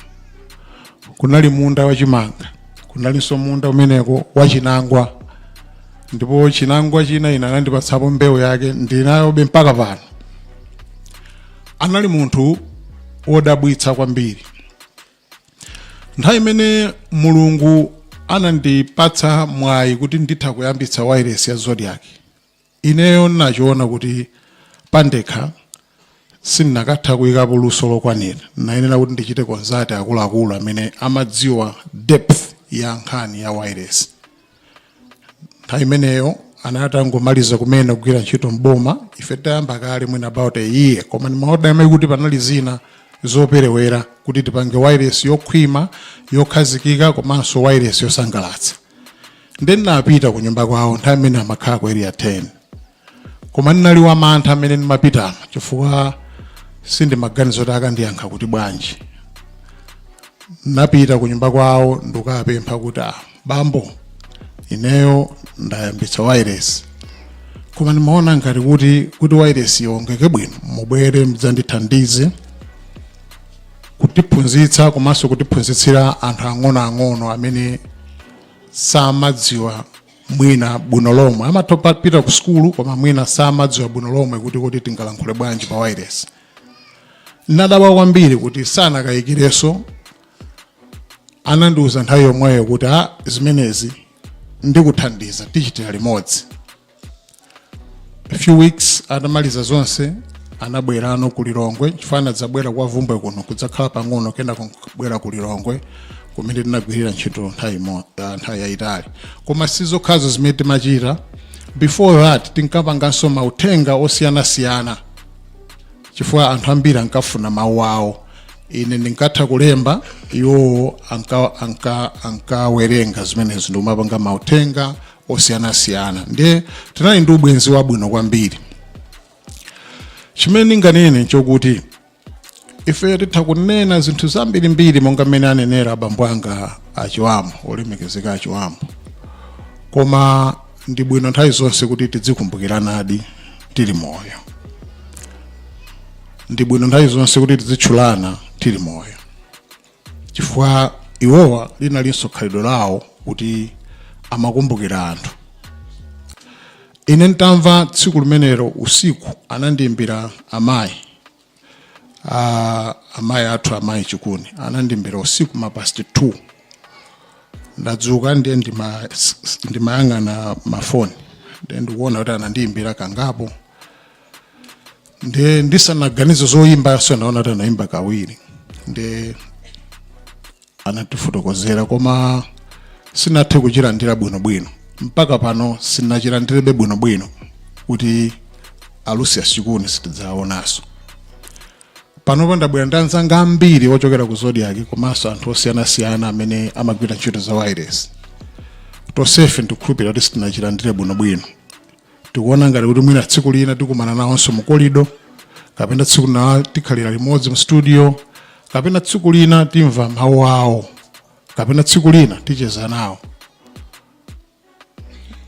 kunali munda wa chimanga, kunalinso munda umeneko wa chinangwa, ndipo chinangwa china ina anandipatsapo mbewu yake ndinayobe mpaka pano. Anali munthu wodabwitsa kwambiri. Nthawi imene Mulungu anandipatsa mwayi kuti nditha kuyambitsa wireless ya Zodiac, ineyo nachiona kuti pandekha sindinakatha kuyikapo luso lokwanira. Nayenera kuti ndichite konzati akuluakulu amene amadziwa depth ya nkhani ya wireless. Nthawi imeneyo anatangomaliza kumene kugwira ntchito mboma, ife tayamba kale mwina about a year, koma ndimaona kuti panali zina zoperewera kuti tipange wireless yokhwima, yokhazikika komanso wireless yosangalatsa. Ndinapita ku nyumba kwawo nthawi imene amakhala ku area 10. Koma ndinali wamantha amene ndimapitamo chifukwa sindimaganiza kuti akandiyankha kuti bwanji. Napita ku nyumba kwawo ndikapempha kuti bambo, ineyo ndayambitsa wireless, koma ndimaona ngati kuti wireless yongeke bwino, mubwere mdzandithandize kutiphunzitsa komanso kutiphunzitsira anthu ang'onoang'ono amene samadziwa mwina bwino lomwe. Amatopita ku skulu koma mwina samadziwa bwino lomwe kuti tingalankhule bwanji pa wireless. Ndinadabwa kwambiri kuti sanakayikireso. Anandiuza nthawi yomweyo kuti zimenezi ndikuthandiza tichitira limodzi. A few weeks atamaliza zonse anabwera ano ku Lilongwe, chifukwa anadzabwera kwa Vumbwe kuno kudzakhala pang'ono kena kubwera ku Lilongwe kumene tinagwirira ntchito nthawi yayitali. Koma sizokhazo zimene timachita. Before that tinkapanganso mauthenga osiyanasiyana, chifukwa anthu ambiri ankafuna mawu awo. Ine ndinkatha kulemba, iwo ankawerenga zimenezo ndikumapanga mauthenga osiyanasiyana. Ndiye tinali ndi ubwenzi wabwino kwambiri. Chimene ndinganene chokuti ife titha kunena zinthu zambirimbiri monga mmene anenera abambo anga achiwambo, olemekezeka achiwambo. Koma ndi bwino nthawi zonse kuti tidzikumbukiranadi tili moyo. Ndi bwino nthawi zonse kuti tidzitchulana tili moyo. Chifukwa iwowa linalinso khalidwe lawo kuti amakumbukira anthu. ine ntamva tsiku limenelo usiku anandiimbira amayi amayi athu amayi Chikuni anandiimbira usiku past 2 ndadzuka ndiye ndimayang'ana mafoni ndiye ndikuona kuti anandiimbira kangapo ndiye ndisanaganize zoyimba so naona kuti anaimba kawiri ndiye anatifotokozera koma sinathe kuchilandira bwinobwino mpaka pano sinachilandirebe bwinobwino kuti Lucius Chikuni sitidzaonanso pano ndabwera ndi anzanga ambiri ochokera ku Zodiac komanso anthu osiyanasiyana amene amagwira ntchito za wireless tonsefe ndikukhulupirira kuti sitinachilandire bwinobwino tikuona ngati kuti mwina tsiku lina tikumana nawonso mu kolido kapena tsiku lina tikhalira limodzi mu studio kapena tsiku lina timva mawu awo kapena tsiku lina ticheza nawo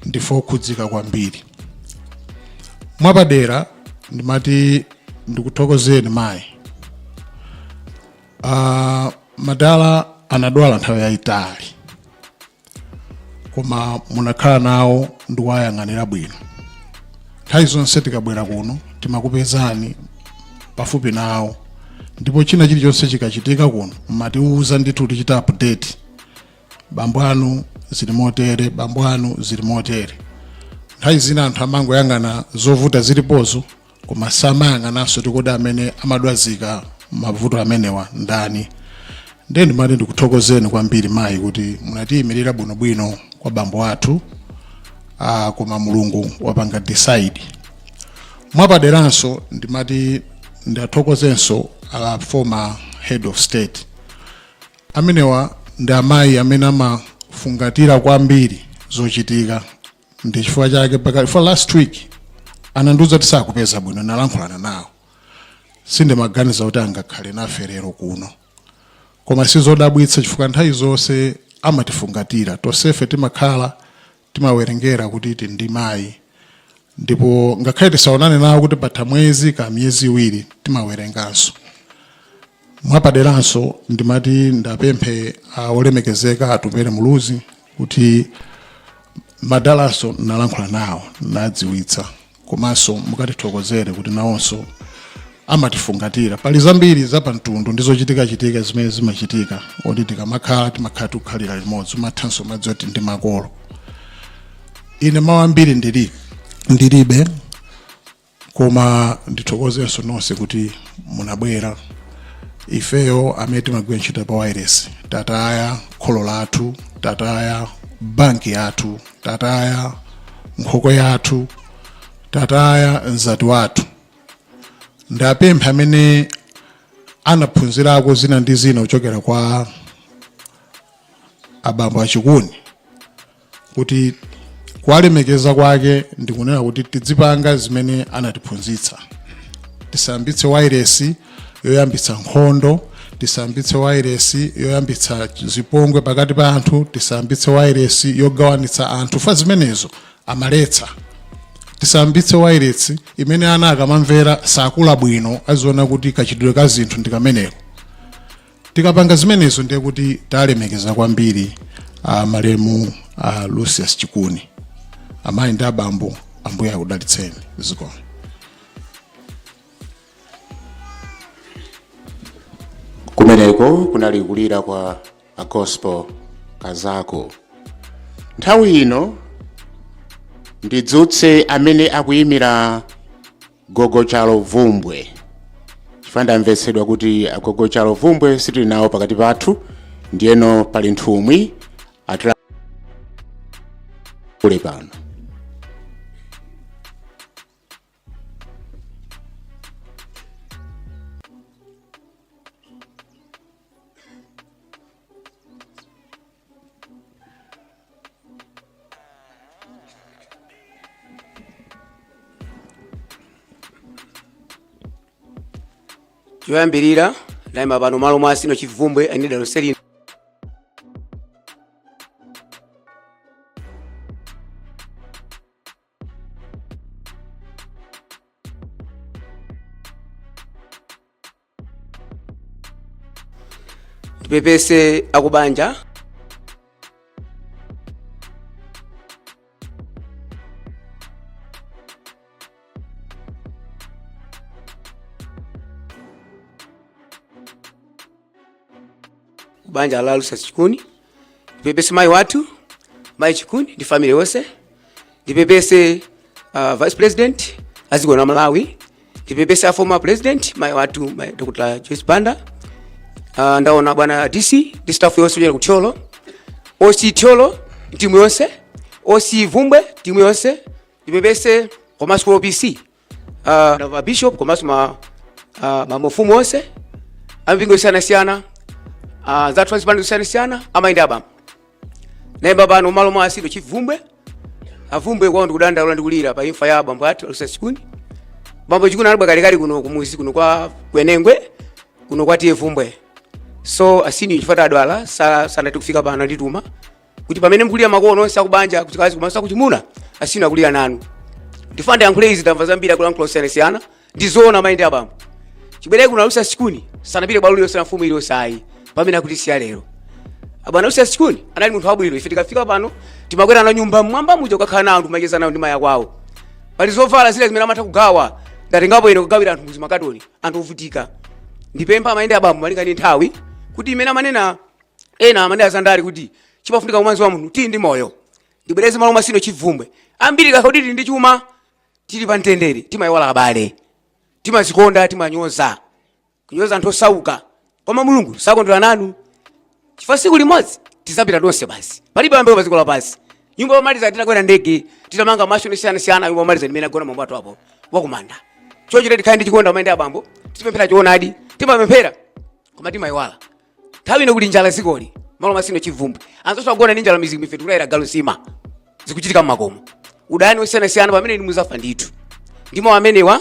ndifo khudzika kwambiri mwapadera ndimati ndikuthokozeni mayi madala anadwala nthawi yayitali koma munakhala nawo ndikuwayang'anira bwino nthawi zonse tikabwera kuno timakupezani pafupi nawo ndipo china chilichonse chikachitika kuno mmatiuza ndithu tichita update bambo anu zili motere bambo anu zili motere nthawi zina anthu amangoyang'ana zovuta zilipozo koma samayang'ananso tikodi amene amadwazika mavuto amenewa ndani ndiye ndimati ndikuthokozeni kwambiri mayi kuti munatiyimirira bwinobwino kwa bambo athu koma mulungu wapanga decide mwapaderanso ndimati ndathokozenso former head of state amenewa ndi amayi amene amafungatira kwambiri zochitika ndi chifukwa chake for last week anandiuza kuti sakupeza bwino nalankhulana nawo sindikuganiza kuti angakhale nafe lero kuno koma sizodabwitsa chifukwa nthawi zonse amatifungatira tonsefe timakhala timawerengera kuti ndi mayi ndipo ngakhale tisaonane nawo kuti patha mwezi ka miyezi iwiri timawerenganso mwapaderanso ndimati ndapemphe olemekezeka atumere muluzi kuti madalanso nalankhula nawo nadziwitsa komanso mukatithokozere kuti nawonso amatifungatira pali zambiri zapamtundu ndizochitika zimene zimachitika oti tikamakhala timakhala tikukhalira limodzi umathanso madzoti ndi makolo ine mawu ambiri ndilibe koma ndithokozenso nonse kuti munabwera ifeyo amene timagwira ntchito pa wireless tataya kholo lathu tataya banki yathu tataya nkhoko yathu tataya mzati wathu ndapempha amene anaphunzirako zina ndi zina kuchokera kwa abambo Chikuni kuti kuwalemekeza kwake ndikunena kuti tidzipanga zimene anatiphunzitsa tisambitse wireless yoyambitsa nkhondo tisambitse wireless yoyambitsa zipongwe pakati pa anthu tisambitse wireless yogawanitsa anthu fa zimenezo amaletsa tisambitse wireless imene ana akamamvera sakula bwino aziona kuti kachitidwe ka zinthu ndikameneko tikapanga zimenezo ndiye kuti talemekeza kwambiri malemu Lucius Chikuni amayi ndi abambo ambuye akudalitseni ziko kumeneko kunali kulira kwa gospel kazako nthawi ino ndidzutse amene akuyimira gogochalo vumbwe chifukwa ndamvetsedwa kuti gogochalo vumbwe sitili nawo pakati pathu ndiyeno pali nthumwi atula kule pano choyambirira ndayima pano malo mwa asino chivumbwe anida lonseli tipepese akubanja banja la Lucius Chikuni. Ndipepese mai watu, mai Chikuni, ndi family yonse. Ndipepese Vice President aziko na Malawi. Ndipepese former President mai watu, mai Dr. Joyce Banda. Ndaona bwana DC, di staff yonse kuchokera kuThyolo. OC Thyolo, timu yonse. OC Vumbwe, timu yonse. Ndipepese Komanso OPC. Na Bishop Komanso mafumu yonse. Ambingo siana za transparent siana amaenda bam nemba bano malo mwasido chivumbwe avumbwe kwa ndo kudanda ula ndikulira pa imfa ya bambo atu Lucius Chikuni bambo Chikuni alibwa kalikali kuno kumuzi kuno kwa kwenengwe kuno kwa tie vumbwe so asini chifata adwala sana tikufika bana ndituma kuti pamene mkulira makono sakubanja kuti kazi kumasa kuchimuna asini akulira nanu ndifande yankhule izi tamva zambira kula close siana ndizona maenda bambo chibere kuna Lucius Chikuni sana bile bwalulo sana mfumu ile sai pamene akuti siya lero abana Lucius Chikuni anali munthu wabwino ife tikafika pano timakwera na nyumba mwamba muja ukakhala nawo ndimacheza nawo ndi maya kwawo pali zovala zile zimene amatha kugawa ngati ngapo ine kugawira anthu muzima katoni anthu ovutika ndipempha amaende abambo malingani nthawi kuti imene amanena ena amene azandali kuti chipafunika kumanzi wa munthu tili ndi moyo ndibwereze malo masino chivumbwe ambiri kakhoditi ndi chuma tili pa mtendere timayiwala abale timazikonda timanyoza kunyoza anthu osauka koma Mulungu sakondwera nanu chifukwa siku limodzi tizapita tonse basi palibe ambe paziko lapasi nyumba yomaliza titakwera ndege titamanga masho siyana nyumba yomaliza imene agona mambo athu apo wakumanda chochita tikhale ndi chikonda amaende abambo tipemphera choonadi timapemphera koma timayiwala nthawi ino kuli njala zikoli malo masino chivumbwe anzonso agona ndi njala mizimu ife tikutayira galo sima zikuchitika mmakomo udani osiyana pamene ndi muzafa ndithu ndimo amenewa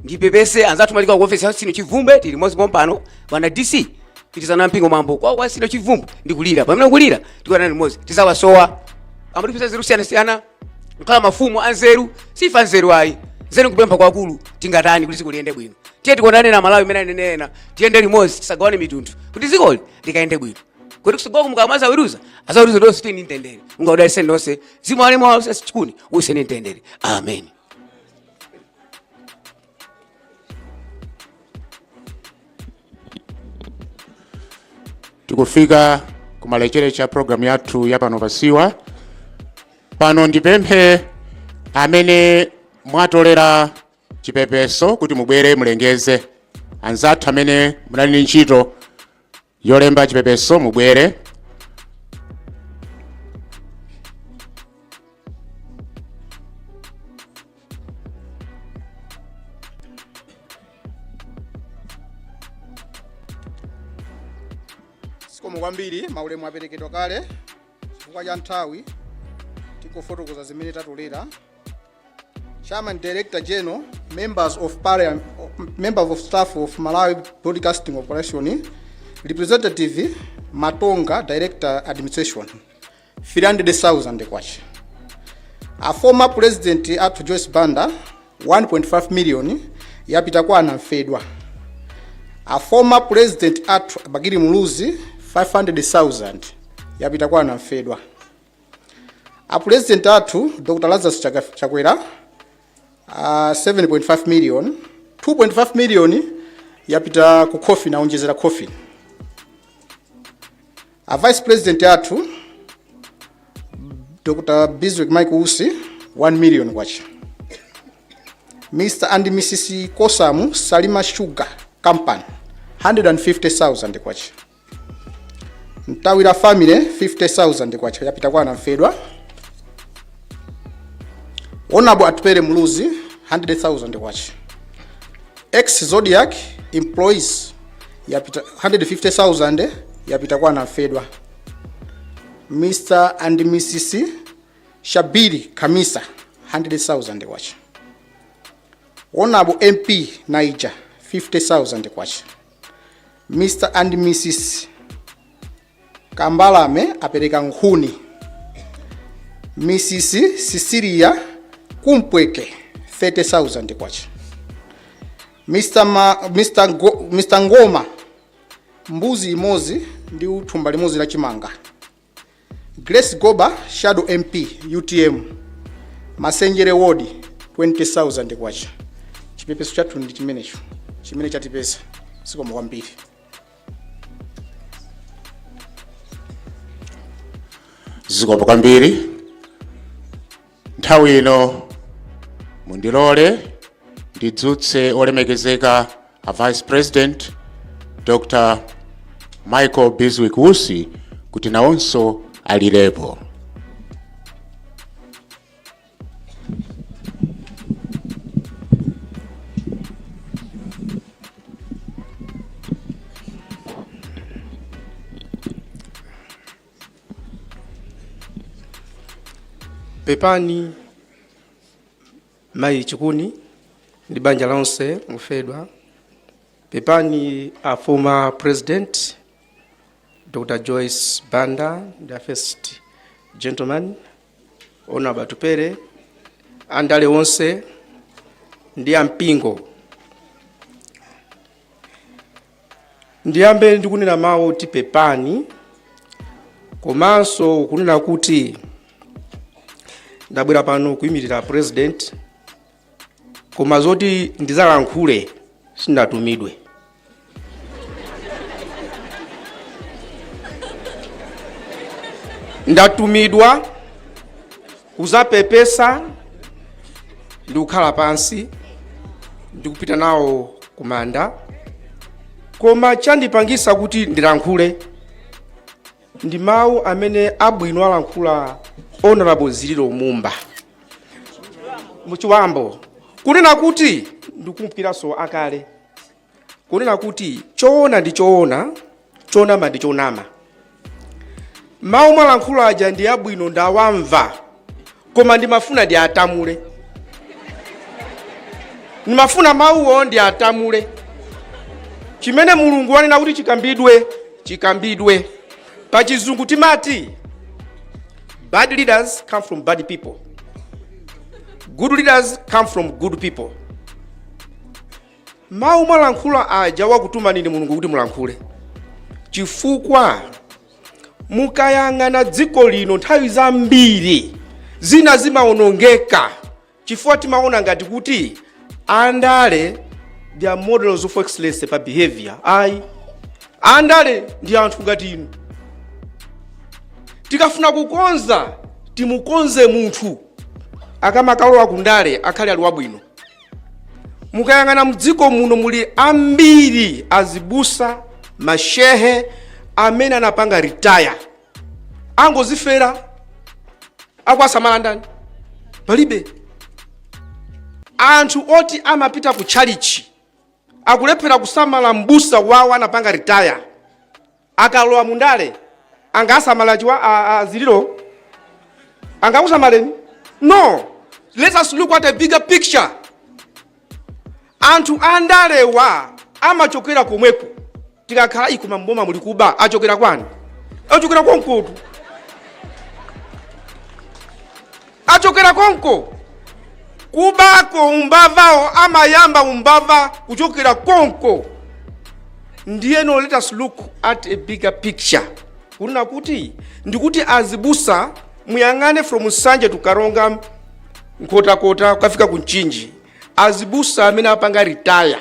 ndipepese anzathu malika ku office sino chivumbwe tili mozi pompano bwana DC pitizana mpingo mambo kwa sino chivumbwe ndikulira pamene kulira tikwana ndi mozi tizawasowa amatipisa zeru siyana nkhala mafumu anzeru sifa nzeru ayi nzeru kupempha kwa akulu tingatani kuti zikuliende bwino tiye tikondane na Malawi imene anenena tiyende limodzi tisagawane mitundu kuti zikoli likaende bwino kuti kusogoka mukamaza weruza azaweruza donse tini ntendere ungaudalise ndonse zimo alimo wa Lucius Chikuni useni ntendere amen. Tikufika kumalekere cha programu yathu ya pano pasiwa pano ndipemphe amene mwatolera chipepeso kuti mubwere mulengeze anzathu amene munali ndi ntchito yolemba chipepeso mubwere kwambiri maulemu aperekedwa kale chifukwa cha nthawi tikufotokoza zimene tatolera. Chairman, Director General, members of Parliament, members of staff of Malawi Broadcasting Operation, Representative Matonga, Director Administration, 300,000 kwacha. A former President at Joyce Banda, 1.5 million yapita kwa anamfedwa. A former President at Bagiri Muluzi, 500,000 yapita kwa anamfedwa. A President atu Dr. Lazarus Chakwera, 7.5 million, 2.5 million yapita ku coffee na onjezera coffee. A Vice President atu Dr. Bizwick Michael Usi, 1 million kwacha. Mr. and Mrs. Kosamu Salima Sugar Company, 150,000 kwacha. Ntawira family 50,000 kwacha yapita kwa anamfedwa. Honorable Atupere Muluzi 100,000 kwacha. Ex Zodiac employees yapita 150,000 yapita kwa anamfedwa. Mr. and Mrs. Shabiri Kamisa 100,000 kwacha. Honorable MP Naija 50,000 kwacha. Mr. and Mrs. Kambalame apereka Nkhuni. Mrs. Cecilia Kumpweke 30,000 kwacha. Mr. Ngoma mbuzi imozi ndi uthumba limozi la chimanga. Grace Goba Shadow MP UTM Masenjere Ward 20,000 kwacha. Chipepeso chathu ndi chimenecho chimene chatipesa siko mwambiri. zikomo kwambiri. Nthawi ino mundilole ndidzutse olemekezeka a Vice President Dr. Michael Biswick Wusi kuti nawonso alilepo. Pepani Mai Chikuni ndi banja lonse mufedwa. Pepani a former president Dr. Joyce Banda, the first gentleman, Honorable Tupere, andale onse ndi ampingo. Ndiyambe ndikunena mawu ti pepani, komanso kunena kuti ndabwera pano kuyimirira president, koma zoti ndizalankhule sinatumidwe. Ndatumidwa kuzapepesa ndikukhala pansi ndikupita nawo kumanda, koma chandipangisa kuti ndilankhule ndi mawu amene abwino alankhula Honorable Zililo Mumba muchiwambo, kunena kuti ndikumpiraso akale, kunena kuti choona ndi choona, chonama ndi chonama. Mawu mwalankhula aja ndi abwino ndawamva, koma ndimafuna ndi atamule. Ndimafuna mawuwo ndi atamule. Chimene Mulungu wanena kuti chikambidwe, chikambidwe. Pa chizungu timati bad leaders come from bad people. Good leaders come from good people. Mawu mwalankhula aja wakutuma nini Mulungu kuti mulankhule. Chifukwa mukayang'ana dziko lino nthawi zambiri zina zimaonongeka chifukwa timaona ngati kuti andale they are models of excellence pa behavior. Andale ndi anthu ngati inu. Tikafuna kukonza timukonze munthu akamakalowa kundale akhale ali wabwino. Mukayang'ana mdziko muno muli ambiri azibusa mashehe amene anapanga retire angozifera akwasamala ndani palibe. Anthu oti amapita ku chalichi akulephera kusamala mbusa wawo anapanga retire akalowa mundale angasamala chiwa Zililo angakusamaleni? No, let us look at a bigger picture. Anthu andalewa amachokera komweko. Tikakhala ikuma mboma muli kuba achokera kwani? Achokera konko. Achokera konko. Kubako umbavao amayamba umbava kuchokera konko. Ndiyeno let us look at a bigger picture. Kuna kuti ndikuti azibusa muyang'ane from Sanje to Karonga nkota kufika kunchinji. Azibusa amene apanga retire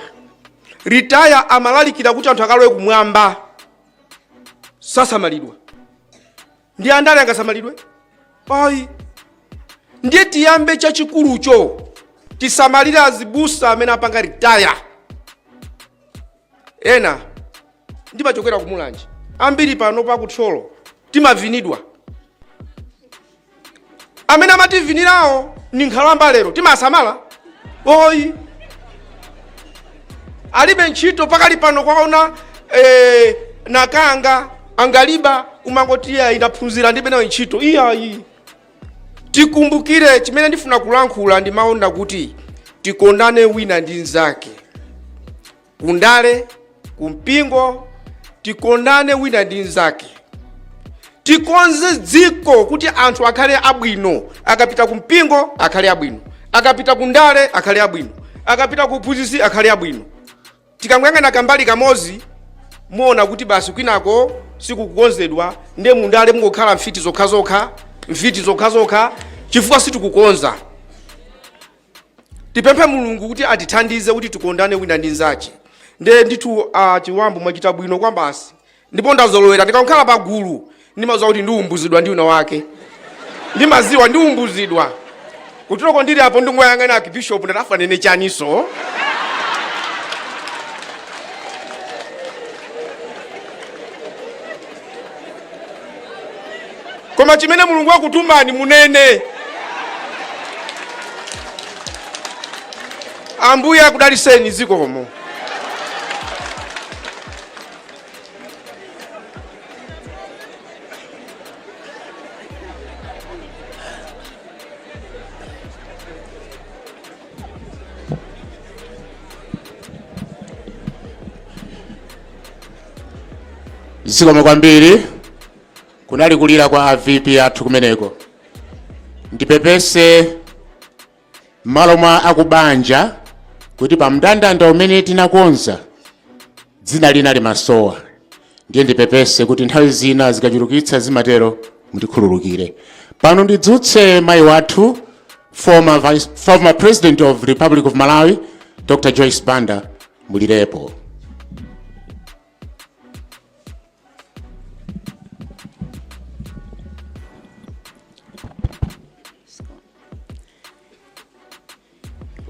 amalalikira kuti anthu akalowe kumwamba sasamalidwa. Ndi andale angasamalidwe? Ndiye tiyambe chachikulucho tisamalire azibusa amene apanga retire. Ena ndimachokera kumulanje ambiri pano pa kutcholo timavinidwa. Amene amativinirawo ni nkhalamba lero timasamala. Alibe ntchito pakali pano kwaona nakanga angaliba umangotiya inaphunzira ndibe nayo ntchito. Tikumbukire chimene ndifuna kulankhula ndi maona kuti tikondane wina ndi nzake. Kundale, kumpingo, tikondane wina ndi nzake. Tikonze dziko kuti anthu akhale abwino. Akapita kumpingo akhale abwino. Akapita kundale akhale abwino. Akapita kuphunzitsi akhale abwino. Tikamuyang'ana kambali kamozi muona kuti basi kwinako sikukukonzedwa ndiye mundale mungokhala mfiti zokha chifukwa situkukonza. Tipemphe Mulungu kuti atithandize kuti tikondane wina ndi nzake. Ndiye ndithu chiwambo mwachita bwino kwambasi ndipo ndazolowera ndikakhala pagulu ndimadziwa kuti ndiumbuzidwa ndi wina wake. ndimaziwa ndiumbuzidwa kutoko ndiri apo ndingoyang'ana akibishop ndatafanene chaniso koma chimene mulungu akutumani munene. Ambuye akudaliseni zikomo. Zikomo kwambiri. Kunali kulira kwa AVP athu kumeneko. Ndipepese malo mwa akubanja kuti pa mndandanda umene tinakonza dzina lina limasowa. Ndiye ndipepese kuti nthawi zina zikachulukitsa zimatero mutikhululukire. Pano ndidzutse mayi wathu former President of the Republic of Malawi, Dr. Joyce Banda, mulirepo.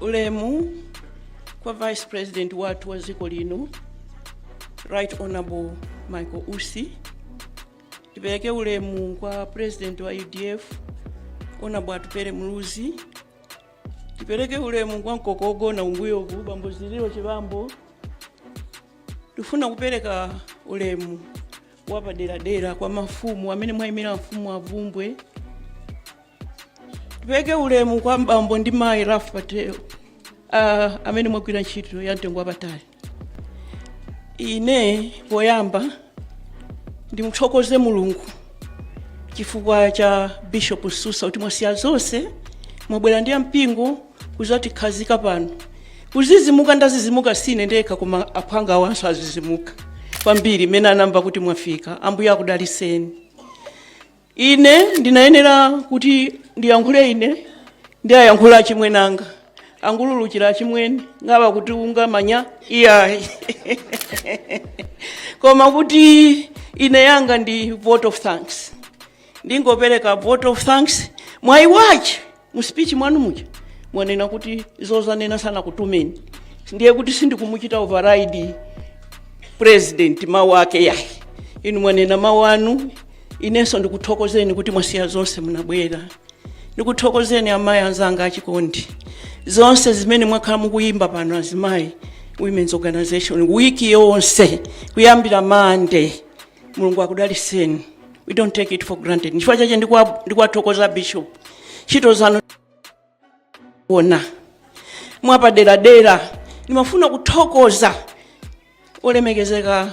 Ulemu kwa Vice President watu wa ziko lino, Right Honorable Michael Usi. Tipeleke ulemu kwa President wa UDF, Honorable Atupere Muluzi. Tipeleke ulemu kwa Nkokogo na Unguyogu, Bambo Zililo Chibambo. Tufuna kupeleka ulemu wapa dera kwa mafumu, amene mwaimira mfumu wa Vumbwe. Tipeleke ulemu kwa Bambo Ndimai Rafu Pateo. Amene mwagwira ntchito ya mtengo wapatali. Ine poyamba ndimuthokoze Mulungu chifukwa cha Bishop Susa kuti mwasiya zonse mwabwera ndi mpingo kuzati khazika pano. Kuzizimuka ndazizimuka sine ndeka koma aphanga wanso azizimuka. Kwambiri mena anamba kuti mwafika. Ambuye akudaliseni. Ine ndinayenera kuti ndiyankhule ine ndiyankhula chimwe nanga. Angululukira chimweni ngaba kuti unga manya iya koma kuti ine yanga ndi vote of thanks. Ndingopereka vote of thanks mwaiwachi mu speech mwanu muja mwanena kuti zozanena sana kutumeni. Ndiye kuti sindikumuchita override president mawu ake yayi. Inu mwanena mawu anu inenso ndikuthokozeni kuti mwasiya zonse munabwera. Ndikuthokozeni amayi anzanga achikondi. Zonse zimene mwakhala mukuyimba pano azimayi Women's Organization wiki yonse kuyambira Monday. Mulungu akudaliseni. We don't take it for granted. Chifukwa chache ndikwathokoza Bishop. Ntchito zanu ona mwapa dera nimafuna kuthokoza olemekezeka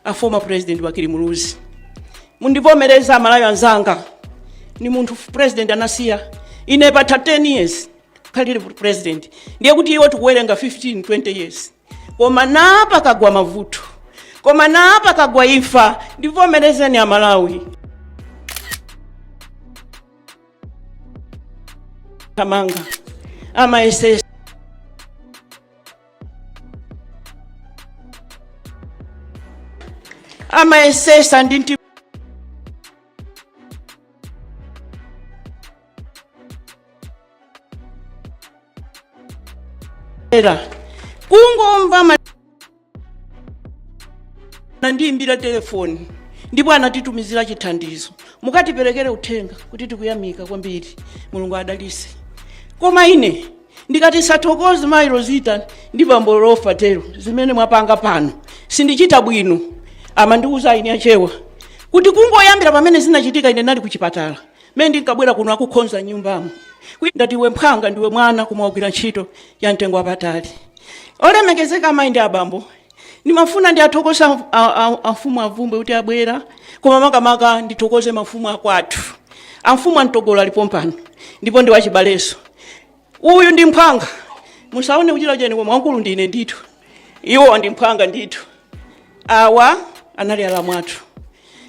a former president Bakiri Muluzi. Mundivomereza Malawi anzanga. Ni munthu president anasiya ine pa 10 years khalire president. Ndiye kuti iwo tikuwerenga 15-20 years. Koma napa kagwa mavuto. Koma napa kagwa imfa. Ndivomerezeni Amalawi. Kamanga. Ama SS. Ama SS andinti kungomva nandiimbira telefoni ndipo anatitumizira chithandizo mukatiperekere uthenga kuti tikuyamika kwambiri Mulungu adalise. Koma ine ndikati sathokoze Maliro zita ndi Bambo Rofa tero zimene mwapanga pano sindichita bwino. Amandiuza ine achewa kuti kungoyambira pamene zinachitika ine nali kuchipatala mene ndinkabwera kuno akukhonza nyumbamo ndati iwe mphanga ndiwe mwana kumawagwira ntchito ya mtengo wapatali. Olemekezeka amayi ndi abambo ndimafuna ndiathokoza amfumu avumbwe kuti abwera koma makamaka ndithokoze mafumu akwathu. Amfumu antogolo alipo mpano ndipo ndi wachibaleso. Uyu ndi mphanga musaone kuchira chene koma wankulu ndine ndithu. Iwo ndi mphanga ndithu. Awa anali alamwathu.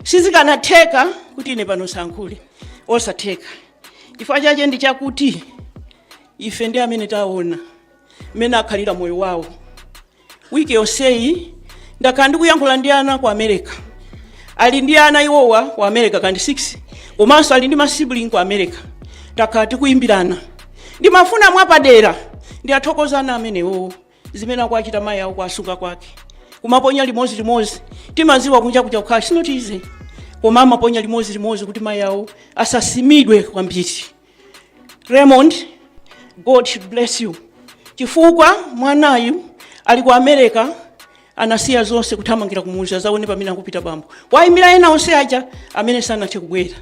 Sizikanatheka kuti ine pano sankhule osatheka. Chifukwa chache ndi chakuti ife ndi amene taona mene akhalira moyo wawo. Wiki yonseyi ndakhala ndikuyankhula ndi ana ku America. Ali ndi ana iwowa ku America kandi 6 komanso ali ndi masibling ku America takhala tikuyimbirana ndimafuna mwapadera ndi athokozana amenewo zimene akuachita mayi awo kuasunga kwake kumaponya limodzi timaziwa kunja kukhala not easy koma amaponya limodzi kuti mayi awo asasimidwe kwambiri. Raymond, God should bless you chifukwa mwanayu ali ku America anasiya zonse kuthamangira kumuzi azaone pamene akupita bambo wayimira ena onse aja amene sanathe kubwera.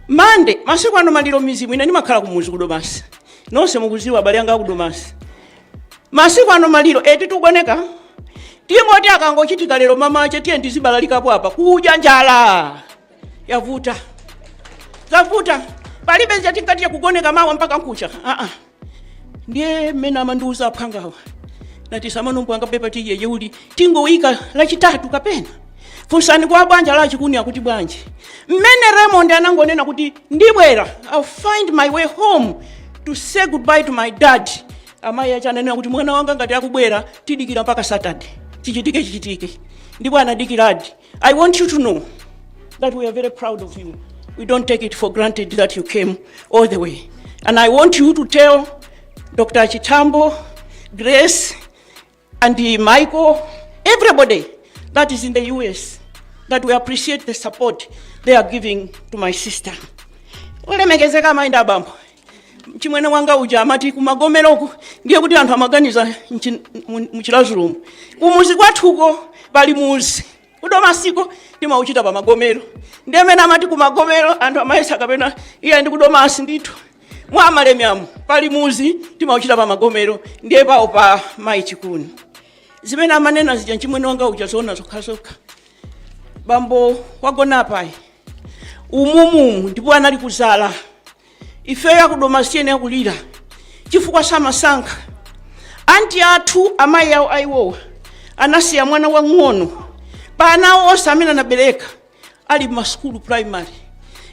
Mande masiku ano Maliro mizimu ine ndimakhala kumuzi ku Domasi nonse mukuziwa abale anga ku Domasi masiku ano Maliro tikugoneka tingoti akangochitika lero mama ache tiye ndizibalalikapo apa kudya njala yavuta zavuta palibe chatingati kugoneka mawa mpaka nkucha ndiye mmene amandiuza aphangawa nati samanombo anga pepa tiye yeuli tingoyika lachitatu kapena funsani kwa banja la Chikuni akuti bwanji mmene Raymond anangonena kuti ndibwera I'll find my way home to say goodbye to my dad. Amayi achanena kuti mwana wanga ngati akubwera tidikira mpaka Saturday chichitike ndipo anadikiradi. I want you to know that we are very proud of you. We don't take it for granted that you came all the way, and I want you to tell Dr. Chitambo, Grace, and Michael, everybody that is in the US, that we appreciate the support they are giving to my sister. Olemekezeka mainda bambo chimwene wanga uja amati kumagomeroku ndiye kuti anthu amaganiza muchilazulumu kumuzi kwathuko pali muzi kudomasiko timauchita pa magomero ndiye amene amati kumagomero anthu amayesa kapena iye ndi kudomasi ndithu mwa Malemu pali muzi timauchita pa magomero ndiye pawo pa mayi Chikuni zimene amanena zija chimwene wanga uja zona zokhazokha bambo wagona pai umumu ndipo anali kuzala ife yakudomasi ene yakulira chifukwa samasankha anti athu amayi awo aiwowa anasiya mwana wang'ono pana onse amene anabereka ali masukulu primary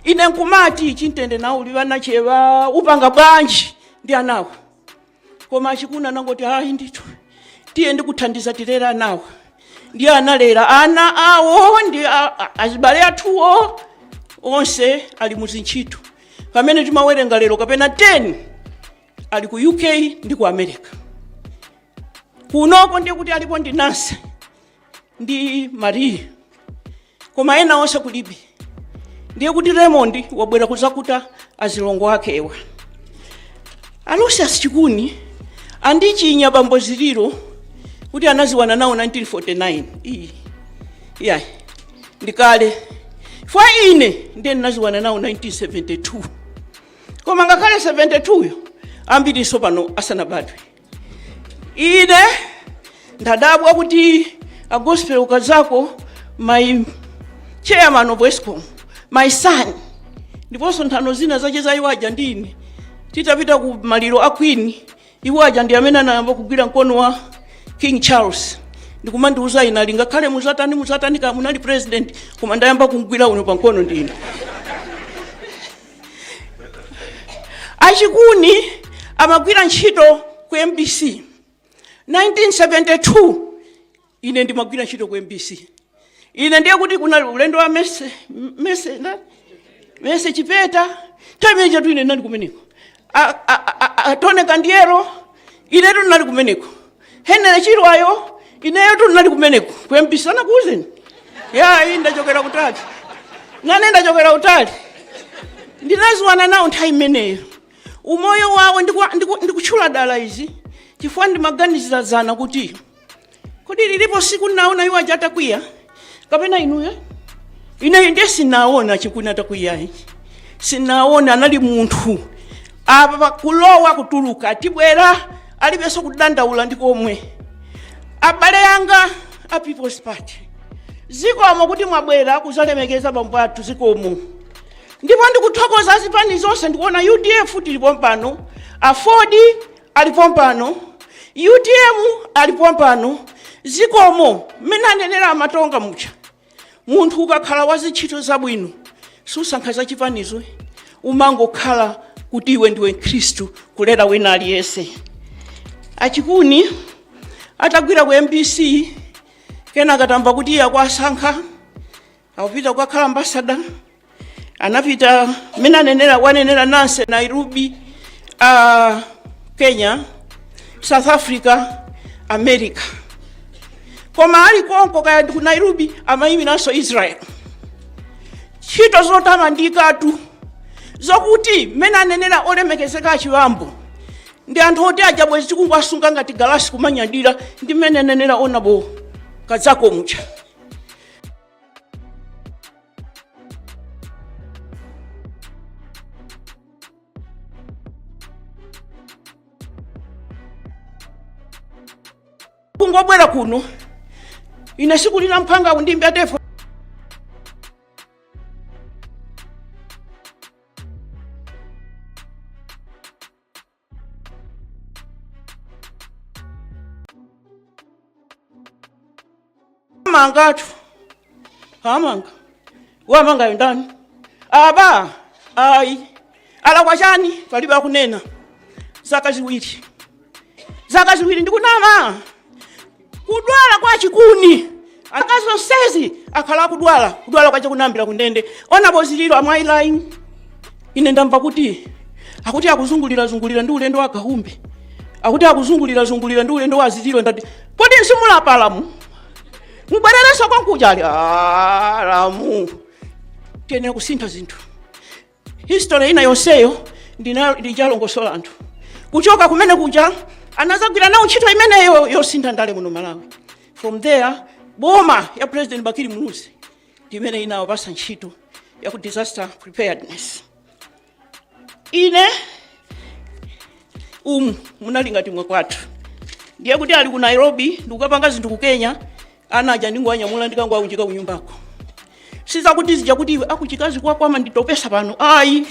ine nkumati chintende nawo uliwana chewa upanga bwanji ndi anawo koma Chikuni anangoti hayi ndithu tiye ndikuthandiza tilera nawo ndi analera ana awo ndi azibale athuwo onse ali muzintchito pamene timawerenga lero kapena 10 ali ku UK ndi ku America kunoko ndiye kuti alipo ndi Nancy ndi Marie koma ena onse kulibe ndiye kuti Raymond wabwera kuzakuta azilongo akewa. Lucius Chikuni andichinya bambo ziliro kuti anaziwana nawo 1949 iya ndikale fwa ine ndiye naziwana nawo 1972 koma ngakale 72 yo ambiriso pano asanabadwe ine ndadabwa kuti a gospel ukazako my chairman of Escom my son ndiponso nthano zina zache zaiwaja ndine titapita ku maliro a Queen iwaja ndi amene anayamba kugwira mkono wa King Charles ndikumandiuza ina lingakhale muzatani ka munali president koma ndayamba kumgwira uno pa mkono ndine. Chikuni amagwira ntchito ku MBC 1972 ine ndimagwira ntchito ku MBC ine ndiye kuti kuna ulendo wa mese chipeta tameja tu ine nali kumeneko atone kandiero ine tu nali kumeneko henere chirwayo ineyo tu nali kumeneko ku MBC ana kuzeni ya inda chokera kutali ngane ndachokera utali ndinaziwana nawo nthawi imeneyo umoyo wawo ndikuchula dala izi chifukwa ndimaganizira zana kuti kodi lilipo siku naona iwo aja atakwiya kapena inuyo ine ndiye sinaona Chikuni atakwiya sinaona anali munthu apa kulowa kutuluka atibwera alibenso kudandaula ndikomwe abale yanga a People's Party zikomo kuti mwabwera kuzalemekeza bambo athu zikomo ndipo ndikuthokoza zipani zonse ndikuona UDF tilipo mpano Afodi alipo mpano UTM alipo mpano zikomo mmene anenera amatonga mucha munthu ukakhala wazintchito zabwino susankha za chipanizo umangokhala kuti iwe ndiwe Khristu kulera wina aliyese. Chikuni atagwira ku MBC kena katamba kuti akwasankha akupita kukakhala ambassador anapita mena wanenera nanse Nairobi, Kenya, South Africa, America. Koma ali konko kaya ku Nairobi amayimi naso Israel. Chito zotamandika tu zokuti mena nenera olemekezeka chiwambo ndi anthu oti ajabwe chikungwasunga ngati galasi kumanyadira ndi mene nenera onabo kadzako mucha. Kungobwera kuno ine sikulira mphanga undimbe atefo mangatu amanga wamanga yondani aba ai ala kwachani paliba kunena zaka ziwiri ndikunama kudwala kwa Chikuni akazo sezi akhala kudwala kwache kunambira kundende ona boziliro amailine ine ndamva kuti akuti akuzungulira ndi ulendo wa Kahumbe akuti akuzungulira ndi ulendo wa Ziliro ndati kodi nsimula palamu mubwerereso kwankujali alamu tiene kusintha zinthu history ina yonseyo ndijalongosola anthu kuchoka kumene kuja anazagwira nawo ntchito imeneyo yosintha ndale muno Malawi. From there boma ya President Bakiri Mnuzi ndimene inawapasa ntchito ya ku disaster preparedness. Ine munalingati mwe kwathu ndiye kuti ali ku Nairobi ndikupanga zinthu ku Kenya anaja ndingwanyamula ndikangwa unjika ku nyumbako siza kuti zija kuti akuchikazi kwa kwama nditopesa pano ayi